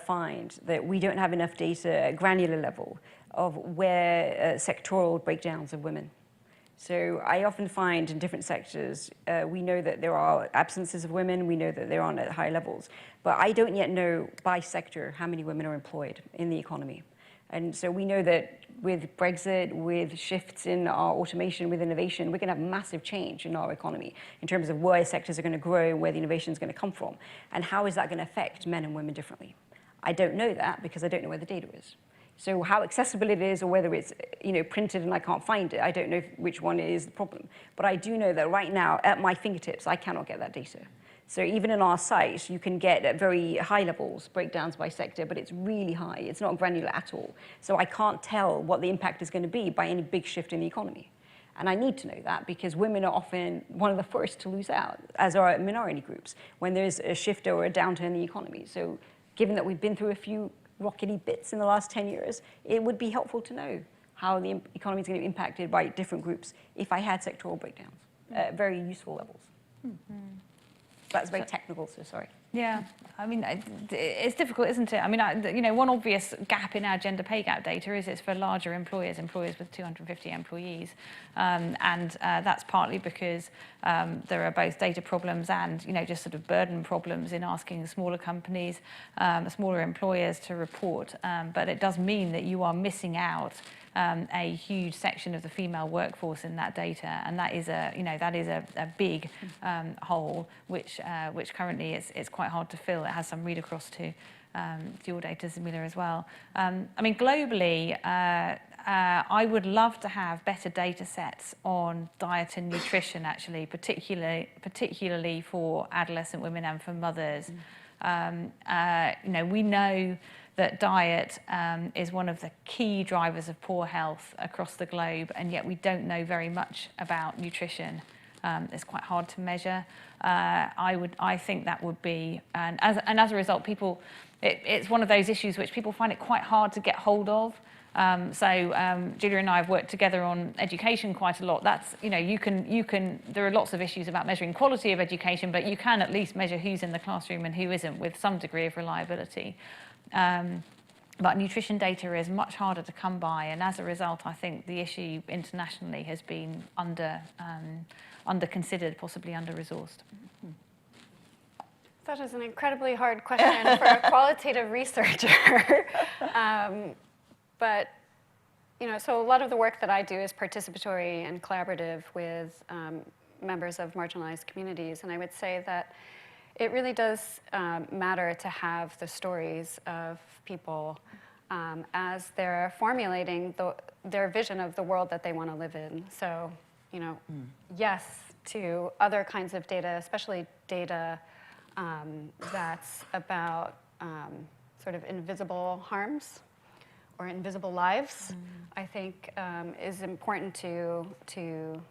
find that we don't have enough data at granular level of where sectoral breakdowns of women. So I often find in different sectors, we know that there are absences of women, we know that they're on at high levels, but I don't yet know by sector how many women are employed in the economy. And so we know that with Brexit, with shifts in our automation, with innovation, we're going to have massive change in our economy in terms of where sectors are going to grow, where the innovation is going to come from, and how is that going to affect men and women differently. I don't know that because I don't know where the data is. So how accessible it is, or whether it's printed and I can't find it, I don't know which one is the problem. But I do know that right now, at my fingertips, I cannot get that data. So even in our site, you can get at very high levels breakdowns by sector, but it's really high. It's not granular at all. So I can't tell what the impact is going to be by any big shift in the economy. And I need to know that because women are often one of the first to lose out, as are minority groups, when there's a shift or a downturn in the economy. So given that we've been through a few rockety bits in the last 10 years, it would be helpful to know how the economy is going to be impacted by different groups if I had sectoral breakdowns at very useful levels. Mm-hmm. That's very technical, so sorry.
Yeah, I mean, it's difficult, isn't it? I mean, one obvious gap in our gender pay gap data is it's for larger employers with 250 employees. And that's partly because there are both data problems and, just sort of burden problems in asking smaller companies, smaller employers to report. But it does mean that you are missing out a huge section of the female workforce in that data, and that is a big hole which currently it's quite hard to fill. It has some read across to your data, Zamila, as well. I mean, globally, I would love to have better data sets on diet and nutrition, actually, particularly for adolescent women and for mothers. We know that diet is one of the key drivers of poor health across the globe, and yet we don't know very much about nutrition. It's quite hard to measure. I think that would be, and as a result, it's one of those issues which people find it quite hard to get hold of. Julia and I have worked together on education quite a lot. That's, there are lots of issues about measuring quality of education, but you can at least measure who's in the classroom and who isn't with some degree of reliability. But nutrition data is much harder to come by, and as a result, I think the issue internationally has been under-considered, possibly under-resourced.
That is an incredibly hard question for a qualitative researcher. But, so a lot of the work that I do is participatory and collaborative with members of marginalized communities, and I would say that it really does matter to have the stories of people as they're formulating their vision of the world that they want to live in. So, yes to other kinds of data, especially data that's about sort of invisible harms or invisible lives, I think is important to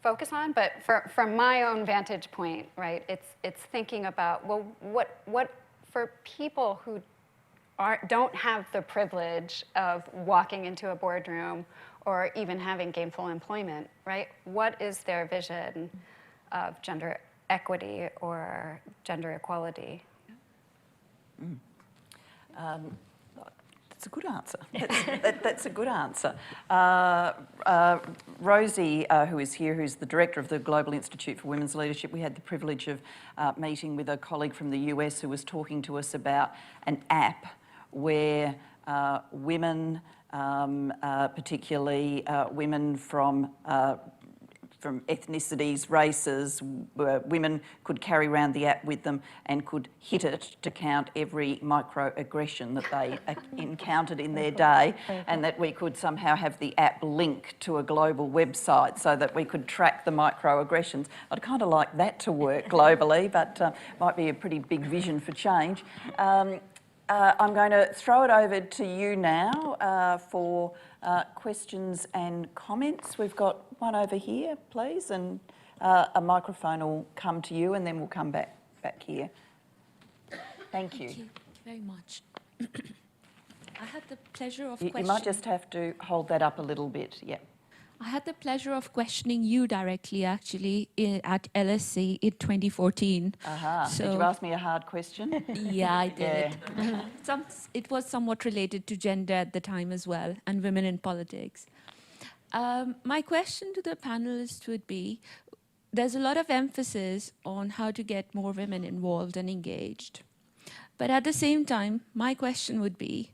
focus on. But from my own vantage point, right, it's thinking about, well, what for people who don't have the privilege of walking into a boardroom or even having gainful employment, right? What is their vision of gender equity or gender equality?
That's a good answer. That's a good answer. Rosie, who is here, who's the director of the Global Institute for Women's Leadership, we had the privilege of meeting with a colleague from the US who was talking to us about an app where women, particularly women from ethnicities, races, women could carry around the app with them and could hit it to count every microaggression that they encountered in their day, and that we could somehow have the app link to a global website so that we could track the microaggressions. I'd kind of like that to work globally, but might be a pretty big vision for change. I'm going to throw it over to you now for questions and comments. We've got one over here, please, and a microphone will come to you, and then we'll come back here. Thank you.
Thank you very much. I had the pleasure of questioning...
You might just have to hold that up a little bit, yeah.
I had the pleasure of questioning you directly, actually, at LSE in 2014.
So, did you ask me a hard question?
Yeah, I did. Yeah. It was somewhat related to gender at the time as well, and women in politics. My question to the panelists would be, there's a lot of emphasis on how to get more women involved and engaged. But at the same time, my question would be,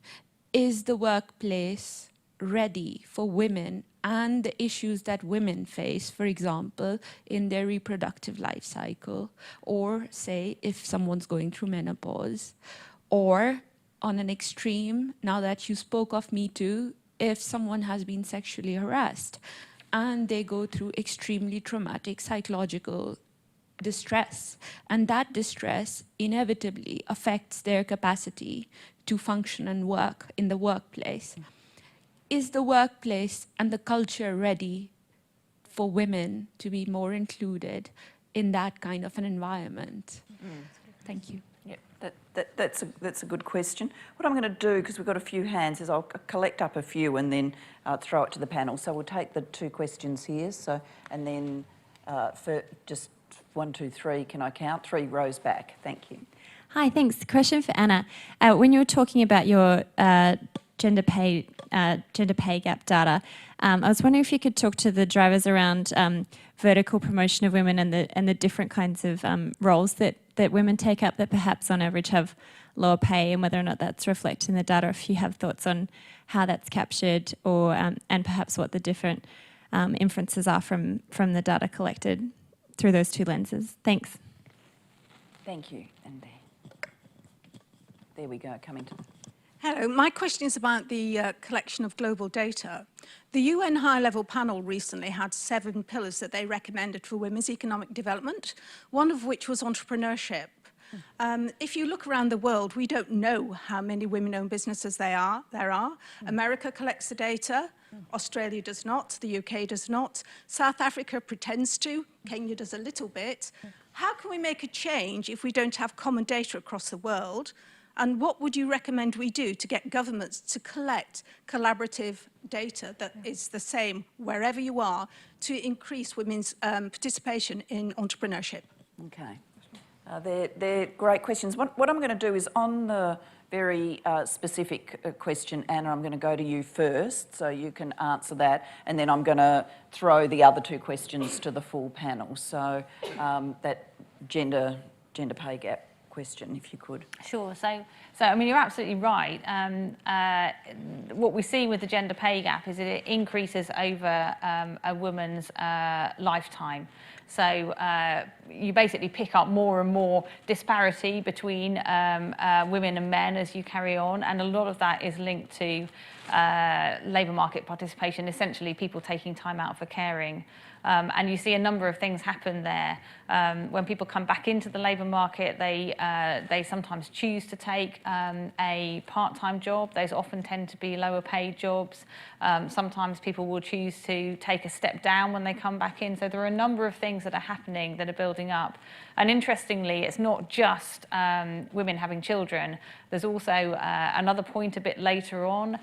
is the workplace ready for women and the issues that women face, for example, in their reproductive life cycle, or say if someone's going through menopause, or on an extreme, now that you spoke of Me Too, if someone has been sexually harassed and they go through extremely traumatic psychological distress, and that distress inevitably affects their capacity to function and work in the workplace. Is the workplace and the culture ready for women to be more included in that kind of an environment? Thank you.
Yeah, that's a good question. What I'm going to do, because we've got a few hands, is I'll collect up a few and then throw it to the panel. So we'll take the 2 questions here. So, and then for just 1, 2, 3, can I count? 3 rows back. Thank you.
Hi, thanks. Question for Anna. When you were talking about your gender pay gap data, I was wondering if you could talk to the drivers around vertical promotion of women and the different kinds of roles that women take up that perhaps on average have lower pay, and whether or not that's reflected in the data, if you have thoughts on how that's captured, or and perhaps what the different inferences are from the data collected through those 2 lenses. Thanks.
Thank you. And there we go, coming to...
Hello, my question is about the collection of global data. The UN high-level panel recently had 7 pillars that they recommended for women's economic development, one of which was entrepreneurship. If you look around the world, we don't know how many women-owned businesses there are. America collects the data, Australia does not, the UK does not, South Africa pretends to, Kenya does a little bit. How can we make a change if we don't have common data across the world? And what would you recommend we do to get governments to collect collaborative data that is the same wherever you are to increase women's participation in entrepreneurship?
Okay. They're great questions. What I'm going to do is, on the very specific question, Anna, I'm going to go to you first so you can answer that, and then I'm going to throw the other 2 questions to the full panel. So that gender pay gap question, if you could.
Sure. So I mean, you're absolutely right. What we see with the gender pay gap is that it increases over a woman's lifetime. So you basically pick up more and more disparity between women and men as you carry on, and a lot of that is linked to labour market participation, essentially people taking time out for caring. And you see a number of things happen there. When people come back into the labour market, they sometimes choose to take a part-time job. Those often tend to be lower paid jobs. Sometimes people will choose to take a step down when they come back in. So there are a number of things that are happening that are building up. And interestingly, it's not just women having children. There's also another point a bit later on,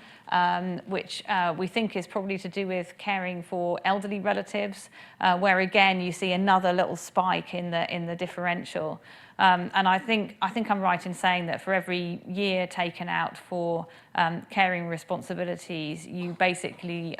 which we think is probably to do with caring for elderly relatives, where again you see another little spike in the differential. And I think I'm right in saying that for every year taken out for caring responsibilities, you basically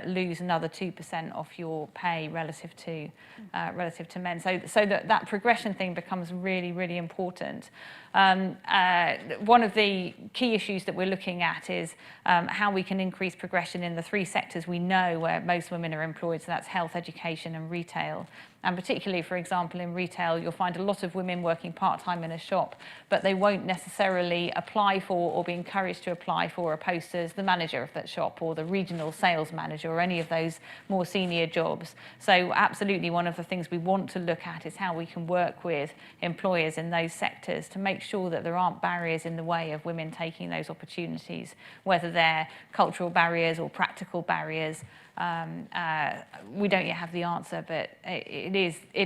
lose another 2% off your pay relative to men. So that progression thing becomes really, really important. One of the key issues that we're looking at is how we can increase progression in the 3 sectors we know where most women are employed, so that's health, education and retail. And particularly, for example, in retail, you'll find a lot of women working part-time in a shop, but they won't necessarily apply for or be encouraged to apply for a post as the manager of that shop or the regional sales manager or any of those more senior jobs. So absolutely one of the things we want to look at is how we can work with employers in those sectors to make sure that there aren't barriers in the way of women taking those opportunities, whether they're cultural barriers or practical barriers. We don't yet have the answer, but it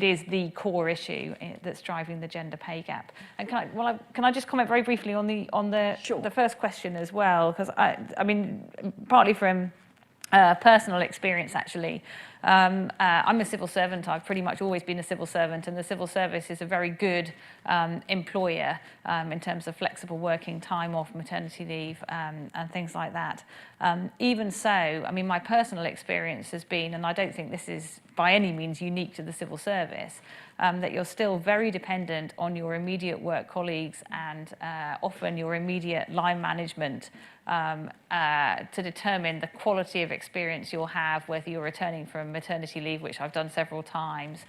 is the core issue that's driving the gender pay gap. And can I just comment very briefly on the
Sure.
the first question as well, because I mean partly from personal experience actually. I'm a civil servant. I've pretty much always been a civil servant, and the civil service is a very good employer in terms of flexible working, time off, maternity leave, and things like that. Even so, I mean, my personal experience has been, and I don't think this is by any means unique to the civil service, that you're still very dependent on your immediate work colleagues and often your immediate line management to determine the quality of experience you'll have, whether you're returning from maternity leave, which I've done several times,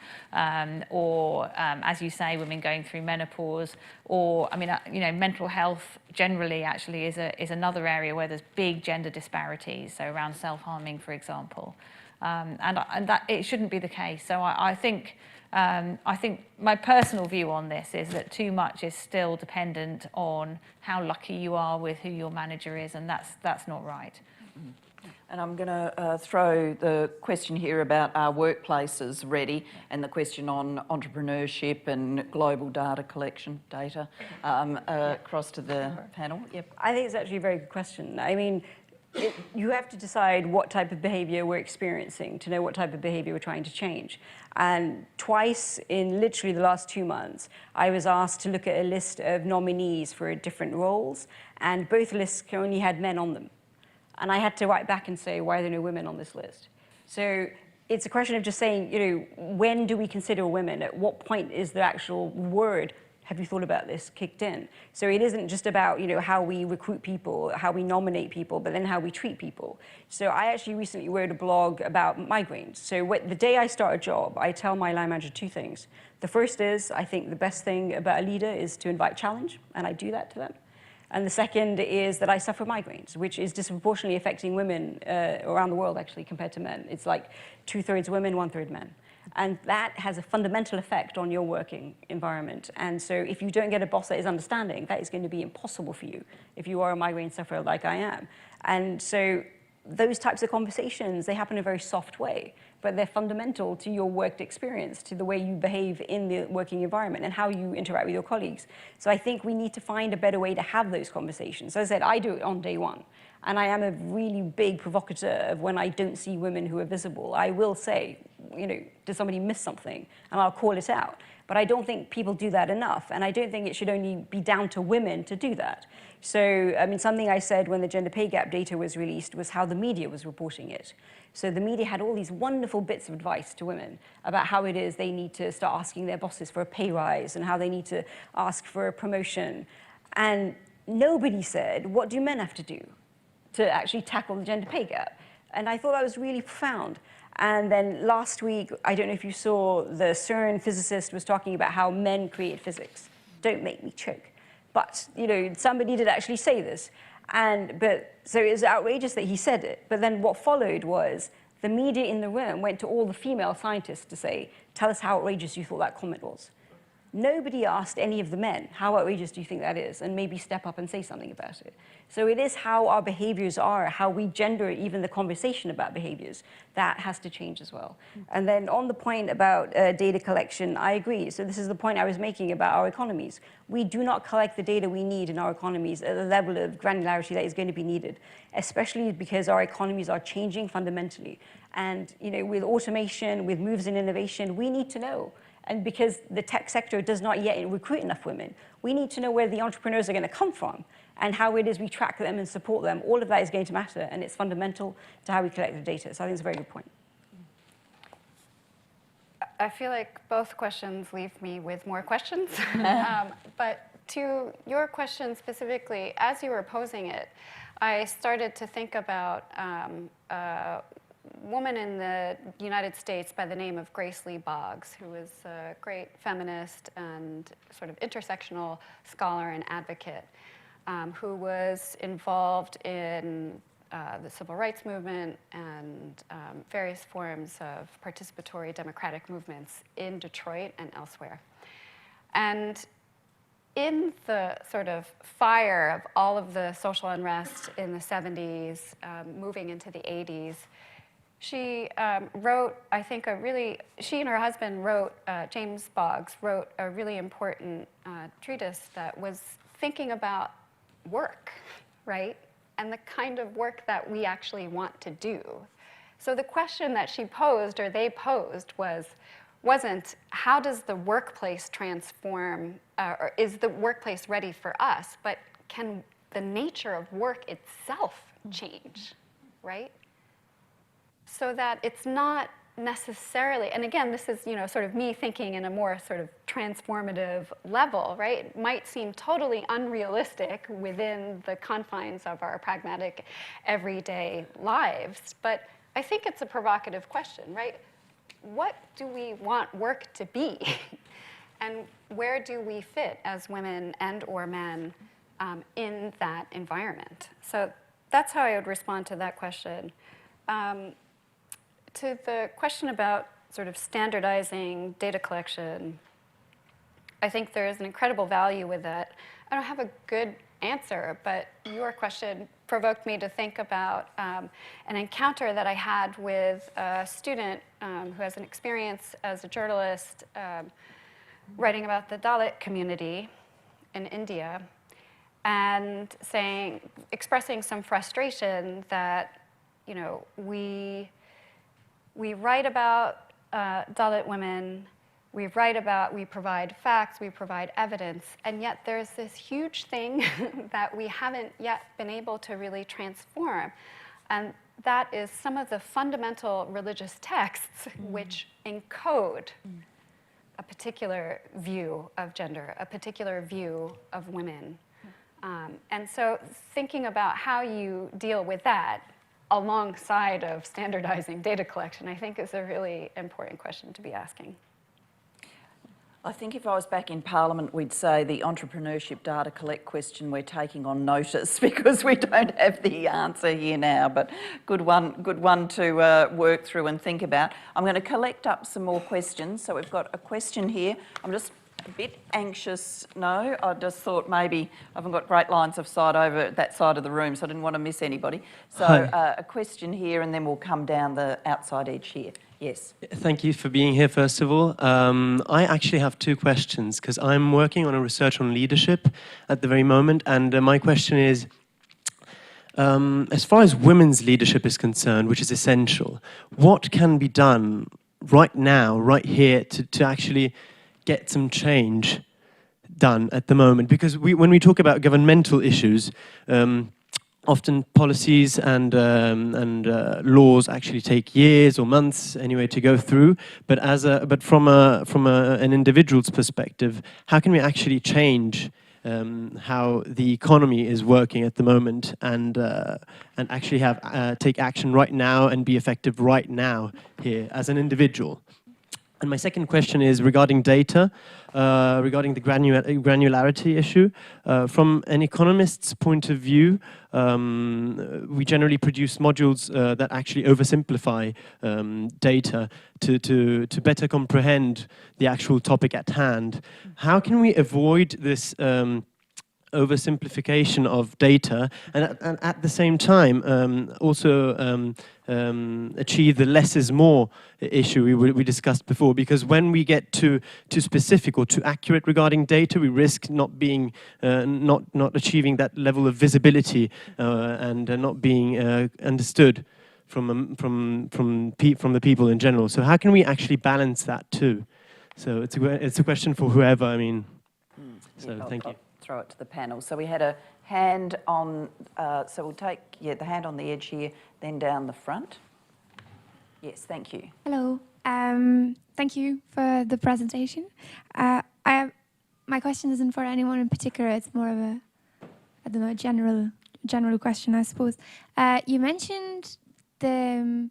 or, as you say, women going through menopause, or, I mean, you know, mental health generally actually is another area where there's big gender disparities, so around self-harming, for example. And that it shouldn't be the case. So I think my personal view on this is that too much is still dependent on how lucky you are with who your manager is, and that's not right.
And I'm going to throw the question here about our workplaces ready, and the question on entrepreneurship and global data collection data across to the panel. Yep.
I think it's actually a very good question. I mean, you have to decide what type of behavior we're experiencing to know what type of behavior we're trying to change. And twice in literally the last 2 months, I was asked to look at a list of nominees for different roles, and both lists only had men on them. And I had to write back and say, why are there no women on this list? So it's a question of just saying, you know, when do we consider women? At what point is the actual word, have you thought about this, kicked in? So it isn't just about, you know, how we recruit people, how we nominate people, but then how we treat people. So I actually recently wrote a blog about migraines. So the day I start a job, I tell my line manager 2 things. The first is, I think the best thing about a leader is to invite challenge, and I do that to them. And the second is that I suffer migraines, which is disproportionately affecting women around the world, actually, compared to men. It's like 2/3 women, 1/3 men. And that has a fundamental effect on your working environment. And so if you don't get a boss that is understanding, that is going to be impossible for you if you are a migraine sufferer like I am. And so those types of conversations, they happen in a very soft way, but they're fundamental to your worked experience, to the way you behave in the working environment and how you interact with your colleagues. So I think we need to find a better way to have those conversations. As I said, I do it on day one. And I am a really big provocateur of when I don't see women who are visible. I will say, you know, did somebody miss something? And I'll call it out. But I don't think people do that enough. And I don't think it should only be down to women to do that. So, I mean, something I said when the gender pay gap data was released was how the media was reporting it. So the media had all these wonderful bits of advice to women about how it is they need to start asking their bosses for a pay rise and how they need to ask for a promotion. And nobody said, what do men have to do to actually tackle the gender pay gap? And I thought that was really profound. And then last week, I don't know if you saw, the CERN physicist was talking about how men create physics. Don't make me choke. But, you know, somebody did actually say this. So it was outrageous that he said it. But then what followed was the media in the room went to all the female scientists to say, tell us how outrageous you thought that comment was. Nobody asked any of the men, how outrageous do you think that is? And maybe step up and say something about it. So it is how our behaviors are, how we gender even the conversation about behaviors, that has to change as well. And then on the point about data collection, I agree. So this is the point I was making about our economies. We do not collect the data we need in our economies at the level of granularity that is going to be needed, especially because our economies are changing fundamentally. And, you know, with automation, with moves in innovation, we need to know. And because the tech sector does not yet recruit enough women, we need to know where the entrepreneurs are going to come from and how it is we track them and support them. All of that is going to matter, and it's fundamental to how we collect the data. So I think it's a very good point.
I feel like both questions leave me with more questions. But to your question specifically, as you were posing it, I started to think about woman in the United States by the name of Grace Lee Boggs, who was a great feminist and sort of intersectional scholar and advocate, who was involved in the civil rights movement and various forms of participatory democratic movements in Detroit and elsewhere. And in the sort of fire of all of the social unrest in the 70s, moving into the 80s, she wrote, I think, she and her husband wrote, James Boggs wrote a really important treatise that was thinking about work, right? And the kind of work that we actually want to do. So the question that she posed, or they posed, wasn't how does the workplace transform, or is the workplace ready for us, but can the nature of work itself change, right? So that it's not necessarily, and again, this is, you know, sort of me thinking in a more sort of transformative level, right? It might seem totally unrealistic within the confines of our pragmatic everyday lives, but I think it's a provocative question, right? What do we want work to be? And where do we fit as women and or men in that environment? So that's how I would respond to that question. To the question about sort of standardizing data collection, I think there is an incredible value with that. I don't have a good answer, but your question provoked me to think about an encounter that I had with a student who has an experience as a journalist writing about the Dalit community in India, and expressing some frustration that, you know, we write about Dalit women, we provide facts, we provide evidence, and yet there's this huge thing that we haven't yet been able to really transform. And that is some of the fundamental religious texts which encode a particular view of gender, a particular view of women. And so thinking about how you deal with that alongside of standardizing data collection, I think is a really important question to be asking.
I think if I was back in Parliament, we'd say the entrepreneurship data collect question we're taking on notice, because we don't have the answer here now, but good one to work through and think about. I'm going to collect up some more questions. So we've got a question here. I'm just a bit anxious. No, I just thought maybe I haven't got great lines of sight over that side of the room, so I didn't want to miss anybody. So a question here, and then we'll come down the outside edge here. Yes.
Thank you for being here, first of all. I actually have two questions, because I'm working on a research on leadership at the very moment, and my question is, as far as women's leadership is concerned, which is essential, what can be done right now, right here, to actually get some change done at the moment? Because when we talk about governmental issues, often policies and laws actually take years or months anyway to go through. But from an individual's perspective, how can we actually change how the economy is working at the moment, and actually take action right now and be effective right now here as an individual? And my second question is regarding data, regarding the granularity issue. From an economist's point of view, we generally produce modules that actually oversimplify data to better comprehend the actual topic at hand. How can we avoid this oversimplification of data, and at the same time also achieve the less is more issue we discussed before? Because when we get too specific or too accurate regarding data, we risk not being not achieving that level of visibility and not being understood from the people in general. So how can we actually balance that too? So it's a question for whoever. I mean, so thank you.
Throw it to the panel. So we had a hand on, so we'll take the hand on the edge here, then down the front. Yes, thank you.
Hello, thank you for the presentation. My question isn't for anyone in particular, it's more of a, I don't know, general question, I suppose. You mentioned the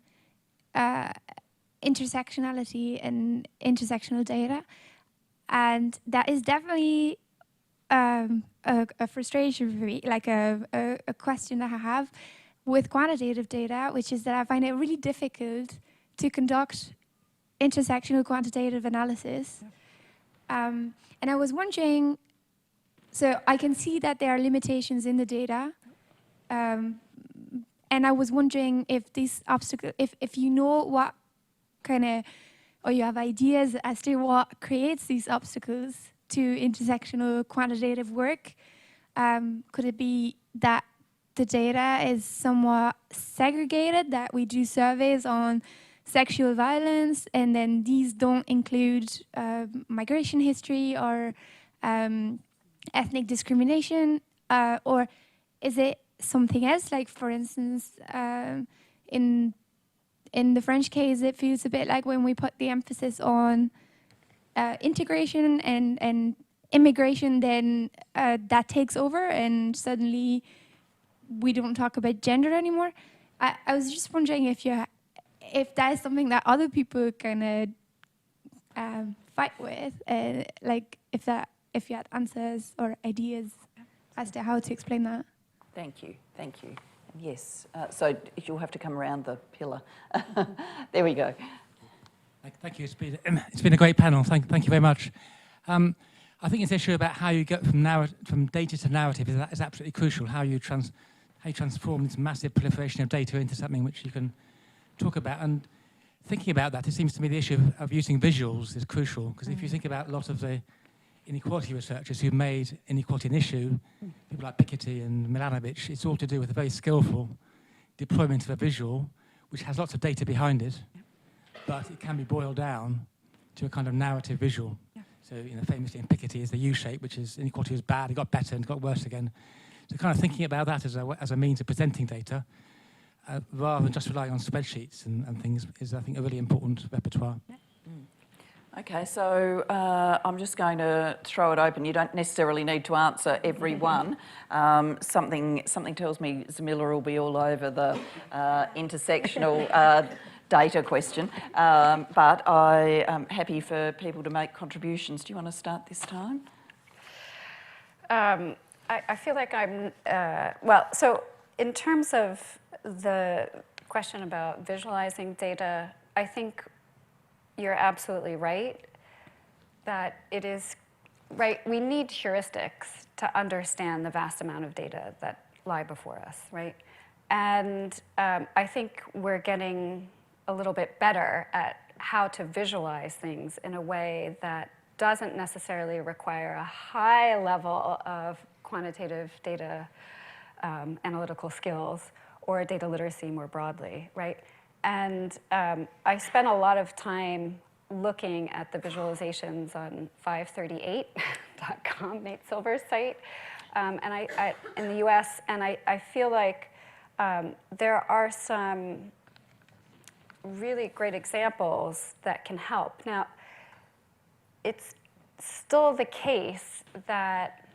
intersectionality and intersectional data, and that is definitely a frustration for me, like a question that I have with quantitative data, which is that I find it really difficult to conduct intersectional quantitative analysis. And I was wondering, so I can see that there are limitations in the data, and I was wondering if these obstacles, if you know what kind of, or you have ideas as to what creates these obstacles to intersectional quantitative work. Could it be that the data is somewhat segregated, that we do surveys on sexual violence, and then these don't include migration history or ethnic discrimination, or is it something else? Like, for instance, in the French case, it feels a bit like when we put the emphasis on integration and immigration, then that takes over, and suddenly we don't talk about gender anymore. I was just wondering if that is something that other people kind of fight with, like if you had answers or ideas as to how to explain that.
Thank you. Yes, so you'll have to come around the pillar. There we go.
Thank you. It's been a great panel. Thank you very much. I think this issue about how you get from data to narrative is absolutely crucial. How you transform this massive proliferation of data into something which you can talk about. And thinking about that, it seems to me the issue of using visuals is crucial, because if you think about a lot of the inequality researchers who made inequality an issue, people like Piketty and Milanovic, it's all to do with a very skillful deployment of a visual which has lots of data behind it, but it can be boiled down to a kind of narrative visual. So, famously in Piketty is the U-shape, which is inequality was bad, it got better and it got worse again. So kind of thinking about that as a means of presenting data, rather than just relying on spreadsheets and things, is, I think, a really important repertoire.
Okay, so I'm just going to throw it open. You don't necessarily need to answer every one. Something tells me Zamila will be all over the intersectional data question, but I am happy for people to make contributions. Do you want to start this time?
I feel like I'm, well, so in terms of the question about visualizing data, I think you're absolutely right that it is, right, we need heuristics to understand the vast amount of data that lie before us, right? And I think we're getting a little bit better at how to visualize things in a way that doesn't necessarily require a high level of quantitative data analytical skills or data literacy more broadly, right? And I spent a lot of time looking at the visualizations on 538.com, Nate Silver's site, and I in the US, and I feel like there are some really great examples that can help. Now, it's still the case that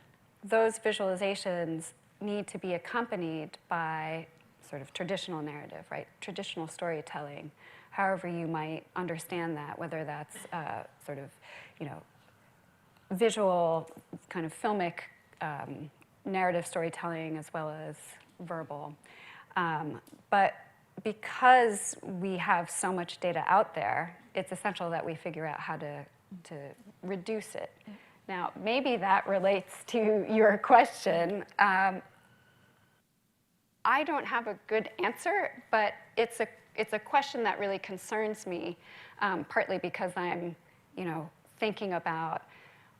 those visualizations need to be accompanied by sort of traditional narrative, right? Traditional storytelling, however you might understand that, whether that's sort of, visual, kind of filmic narrative storytelling as well as verbal. But because we have so much data out there, it's essential that we figure out how to reduce it. Now, maybe that relates to your question. I don't have a good answer, but it's a question that really concerns me, partly because I'm, thinking about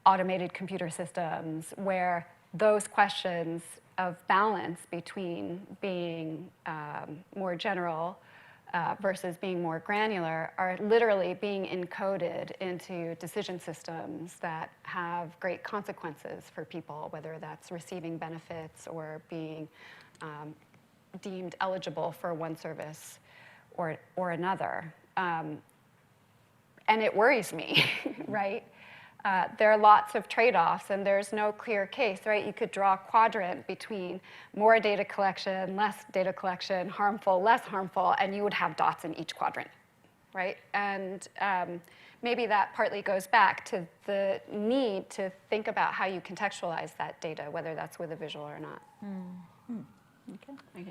automated computer systems where those questions of balance between being more general versus being more granular are literally being encoded into decision systems that have great consequences for people, whether that's receiving benefits or being deemed eligible for one service or another. And it worries me, right? There are lots of trade-offs, and there's no clear case, right? You could draw a quadrant between more data collection, less data collection, harmful, less harmful, and you would have dots in each quadrant, right? And maybe that partly goes back to the need to think about how you contextualize that data, whether that's with a visual or not.
Okay.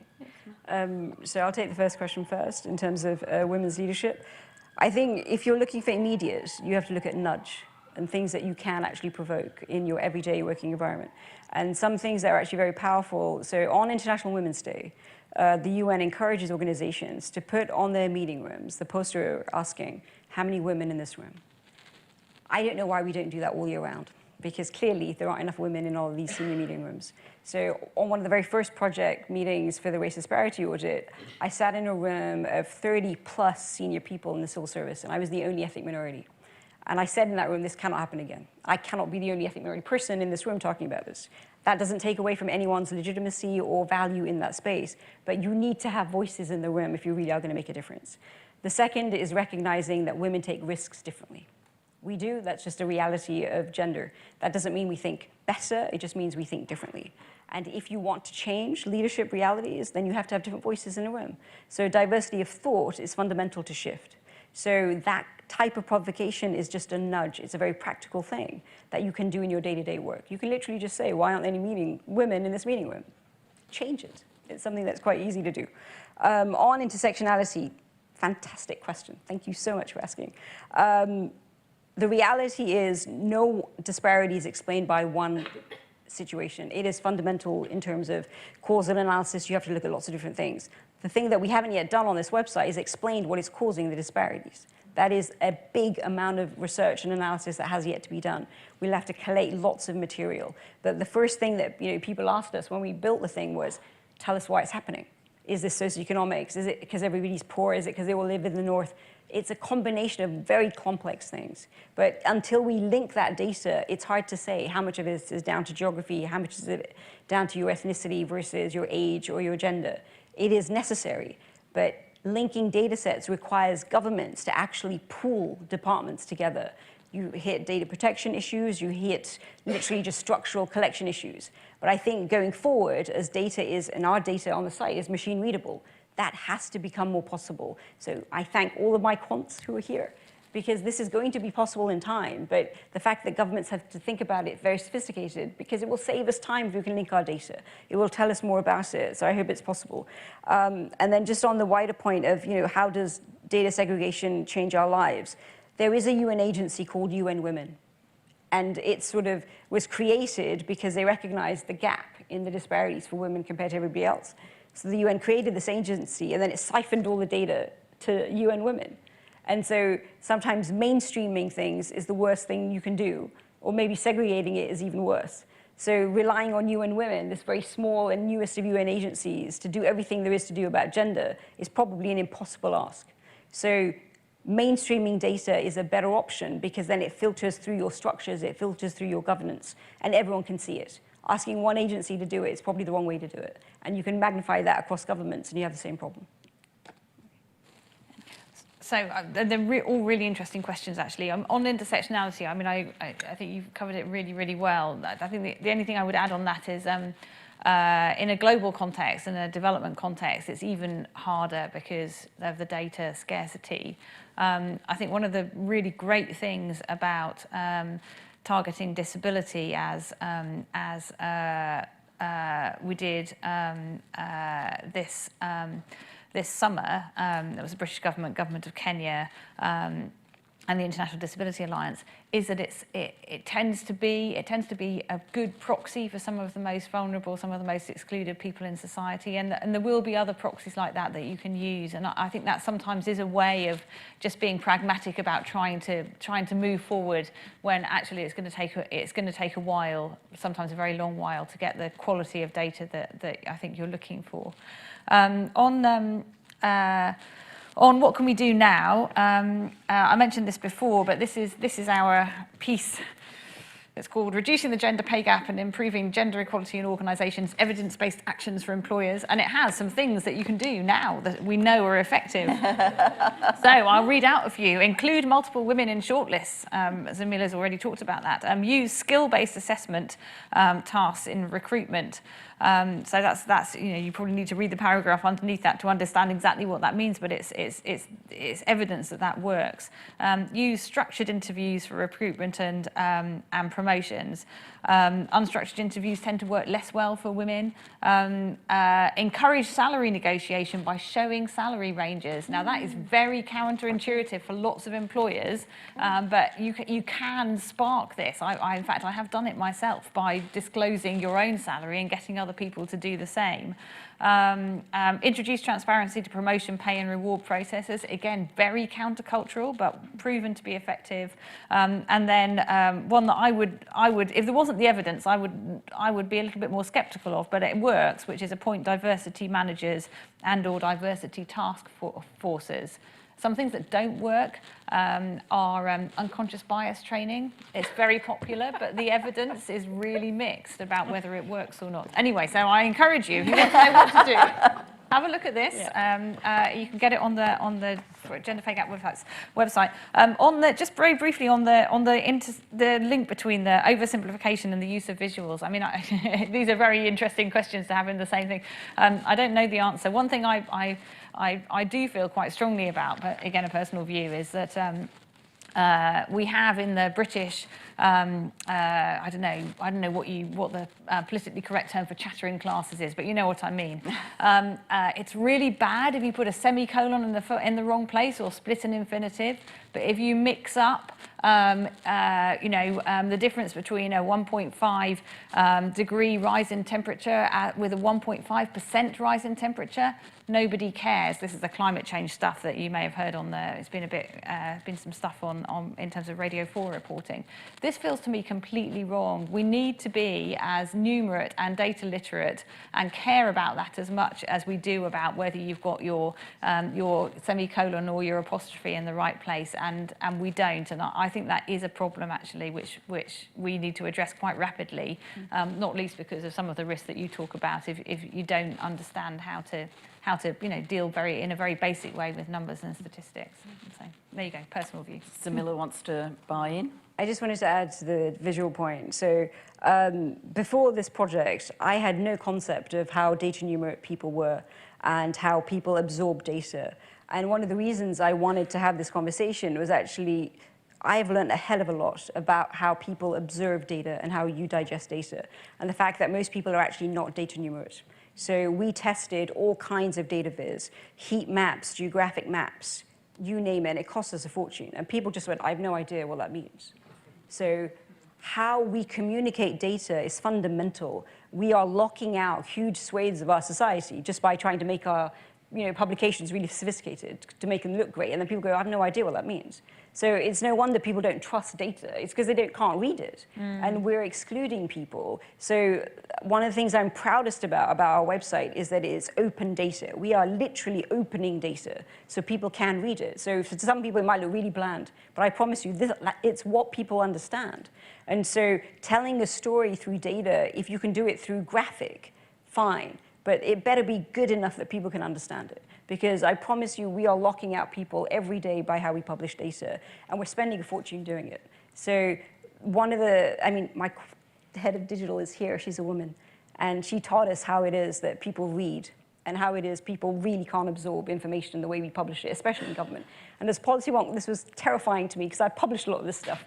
So I'll take the first question first in terms of women's leadership. I think if you're looking for immediate, you have to look at nudge and things that you can actually provoke in your everyday working environment. And some things that are actually very powerful. So on International Women's Day, the UN encourages organizations to put on their meeting rooms the poster asking, how many women in this room? I don't know why we don't do that all year round. because clearly there aren't enough women in all of these senior meeting rooms. So on one of the very first project meetings for the race disparity audit, I sat in a room of 30 plus senior people in the civil service, and I was the only ethnic minority. And I said in that room, this cannot happen again. I cannot be the only ethnic minority person in this room talking about this. That doesn't take away from anyone's legitimacy or value in that space, but you need to have voices in the room if you really are going to make a difference. The second is recognizing that women take risks differently. We do, that's just a reality of gender. That doesn't mean we think better, it just means we think differently. And if you want to change leadership realities, then you have to have different voices in a room. So diversity of thought is fundamental to shift. So that type of provocation is just a nudge. It's a very practical thing that you can do in your day-to-day work. You can literally just say, why aren't there any women in this meeting room? Change it. It's something that's quite easy to do. On intersectionality, fantastic question. Thank you so much for asking. The reality is no disparity is explained by one situation. It is fundamental in terms of causal analysis. You have to look at lots of different things. The thing that we haven't yet done on this website is explained what is causing the disparities. That is a big amount of research and analysis that has yet to be done. We'll have to collate lots of material. But the first thing that people asked us when we built the thing was, tell us why it's happening. Is this socioeconomics? Is it because everybody's poor? Is it because they all live in the north? It's a combination of very complex things. But until we link that data, it's hard to say how much of it is down to geography, how much is it down to your ethnicity versus your age or your gender. It is necessary, but linking data sets requires governments to actually pool departments together. You hit data protection issues, you hit literally just structural collection issues. But I think going forward, as data is, and our data on the site is machine readable, that has to become more possible. So I thank all of my quants who are here, because this is going to be possible in time, but the fact that governments have to think about it very sophisticated, because it will save us time if we can link our data. It will tell us more about it, so I hope it's possible. And then just on the wider point of, how does data segregation change our lives? There is a UN agency called UN Women, and it sort of was created because they recognized the gap in the disparities for women compared to everybody else. So the UN created this agency, and then it siphoned all the data to UN Women. And so sometimes mainstreaming things is the worst thing you can do, or maybe segregating it is even worse. So relying on UN Women, this very small and newest of UN agencies, to do everything there is to do about gender is probably an impossible ask. So mainstreaming data is a better option because then it filters through your structures, it filters through your governance, and everyone can see it. Asking one agency to do it is probably the wrong way to do it. And you can magnify that across governments and you have the same problem.
So they're all really interesting questions, actually. On intersectionality, I mean, I think you've covered it really, really well. I think the only thing I would add on that is in a global context, in a development context, it's even harder because of the data scarcity. I think one of the really great things about targeting disability as we did this summer, there was the British government of Kenya, and the International Disability Alliance, is that it tends to be a good proxy for some of the most vulnerable, some of the most excluded people in society, and there will be other proxies like that that you can use. And I think that sometimes is a way of just being pragmatic about trying to move forward when actually it's going to take a while, sometimes a very long while, to get the quality of data that I think you're looking for. On what can we do now, I mentioned this before, but this is our piece. It's called Reducing the Gender Pay Gap and Improving Gender Equality in Organisations, Evidence-Based Actions for Employers. And it has some things that you can do now that we know are effective. So I'll read out a few. Include multiple women in shortlists. Zamila's already talked about that. Use skill-based assessment tasks in recruitment. So that's you probably need to read the paragraph underneath that to understand exactly what that means, but it's evidence that works. Use structured interviews for recruitment and promotions. Unstructured interviews tend to work less well for women. Encourage salary negotiation by showing salary ranges. Now that is very counterintuitive for lots of employers, but you can spark this. In fact, I have done it myself by disclosing your own salary and getting other people to do the same. Introduce transparency to promotion, pay and reward processes. Again, very countercultural, but proven to be effective. And then one that I would, if there wasn't the evidence, I would be a little bit more sceptical of, but it works, which is appoint diversity managers and/or diversity task forces. Some things that don't work are unconscious bias training. It's very popular, but the evidence is really mixed about whether it works or not. Anyway, so I encourage you, if you want to know what to do, have a look at this. Yeah. You can get it on the Gender Pay Gap website. Just very briefly on the link between the oversimplification and the use of visuals. I mean, these are very interesting questions to have in the same thing. I don't know the answer. One thing I do feel quite strongly about, but again, a personal view, is that we have in the British, I don't know what the politically correct term for chattering classes is, but you know what I mean. It's really bad if you put a semicolon in the wrong place or split an infinitive. But if you mix up, the difference between a 1.5 degree rise in temperature with a 1.5% rise in temperature, nobody cares. This is the climate change stuff that you may have heard on the. It's been a bit, been some stuff on in terms of Radio 4 reporting. This feels to me completely wrong. We need to be as numerate and data literate and care about that as much as we do about whether you've got your semicolon or your apostrophe in the right place. And we don't, and I think that is a problem actually, which we need to address quite rapidly, not least because of some of the risks that you talk about if you don't understand how to deal in a very basic way with numbers and statistics. So there you go, personal view.
Zamila wants to buy in.
I just wanted to add to the visual point. So before this project, I had no concept of how data numerate people were and how people absorb data. And one of the reasons I wanted to have this conversation was actually, I've learned a hell of a lot about how people observe data and how you digest data, and the fact that most people are actually not data numerate. So we tested all kinds of data viz, heat maps, geographic maps, you name it, and it cost us a fortune. And people just went, I have no idea what that means. So how we communicate data is fundamental. We are locking out huge swathes of our society just by trying to make our publications really sophisticated to make them look great. And then people go, I have no idea what that means. So it's no wonder people don't trust data. It's because they can't read it. And we're excluding people. So one of the things I'm proudest about our website is that it's open data. We are literally opening data so people can read it. So for some people, it might look really bland, but I promise you, it's what people understand. And so telling a story through data, if you can do it through graphic, fine. But it better be good enough that people can understand it. Because I promise you, we are locking out people every day by how we publish data, and we're spending a fortune doing it. So one of my head of digital is here, she's a woman, and she taught us how it is that people read and how it is people really can't absorb information in the way we publish it, especially in government. And as policy wonk, this was terrifying to me because I published a lot of this stuff.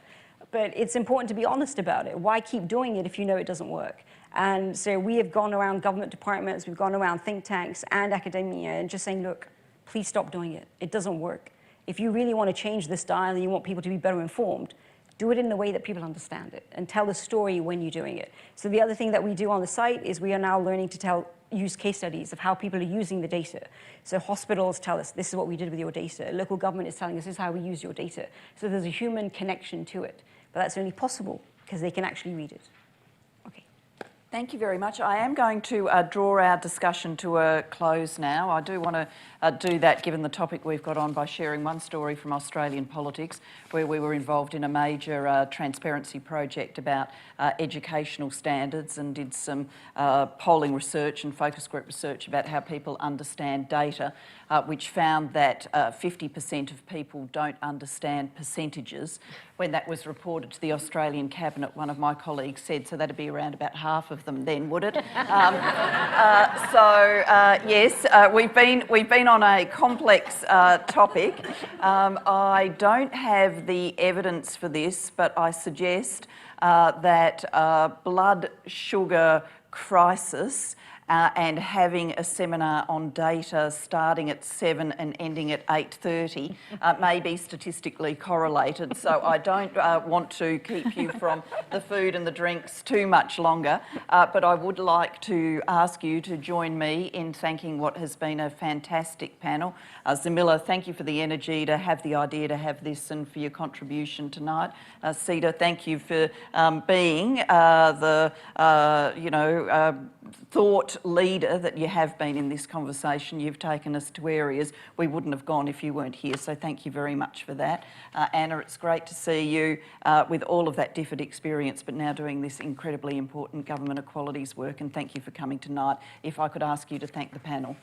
But it's important to be honest about it. Why keep doing it if you know it doesn't work? And so we have gone around government departments, we've gone around think tanks and academia and just saying, look, please stop doing it. It doesn't work. If you really want to change this dial and you want people to be better informed, do it in the way that people understand it and tell the story when you're doing it. So the other thing that we do on the site is we are now learning to use case studies of how people are using the data. So hospitals tell us, this is what we did with your data. Local government is telling us, this is how we use your data. So there's a human connection to it. But that's only possible because they can actually read it. Okay.
Thank you very much. I am going to draw our discussion to a close now. I do want to do that given the topic we've got on by sharing one story from Australian politics where we were involved in a major transparency project about educational standards and did some polling research and focus group research about how people understand data, which found that 50% of people don't understand percentages. When that was reported to the Australian Cabinet, one of my colleagues said, so that'd be around about half of them then, would it? Yes, we've been on a complex topic. I don't have the evidence for this, but I suggest that blood sugar crisis and having a seminar on data starting at 7 and ending at 8:30 may be statistically correlated, so I don't want to keep you from the food and the drinks too much longer, but I would like to ask you to join me in thanking what has been a fantastic panel. Zamila, thank you for the energy to have the idea to have this and for your contribution tonight. Seeta, thank you for being the thought leader that you have been in this conversation. You've taken us to areas we wouldn't have gone if you weren't here, so thank you very much for that. Anna, it's great to see you with all of that different experience, but now doing this incredibly important government equalities work, and thank you for coming tonight. If I could ask you to thank the panel.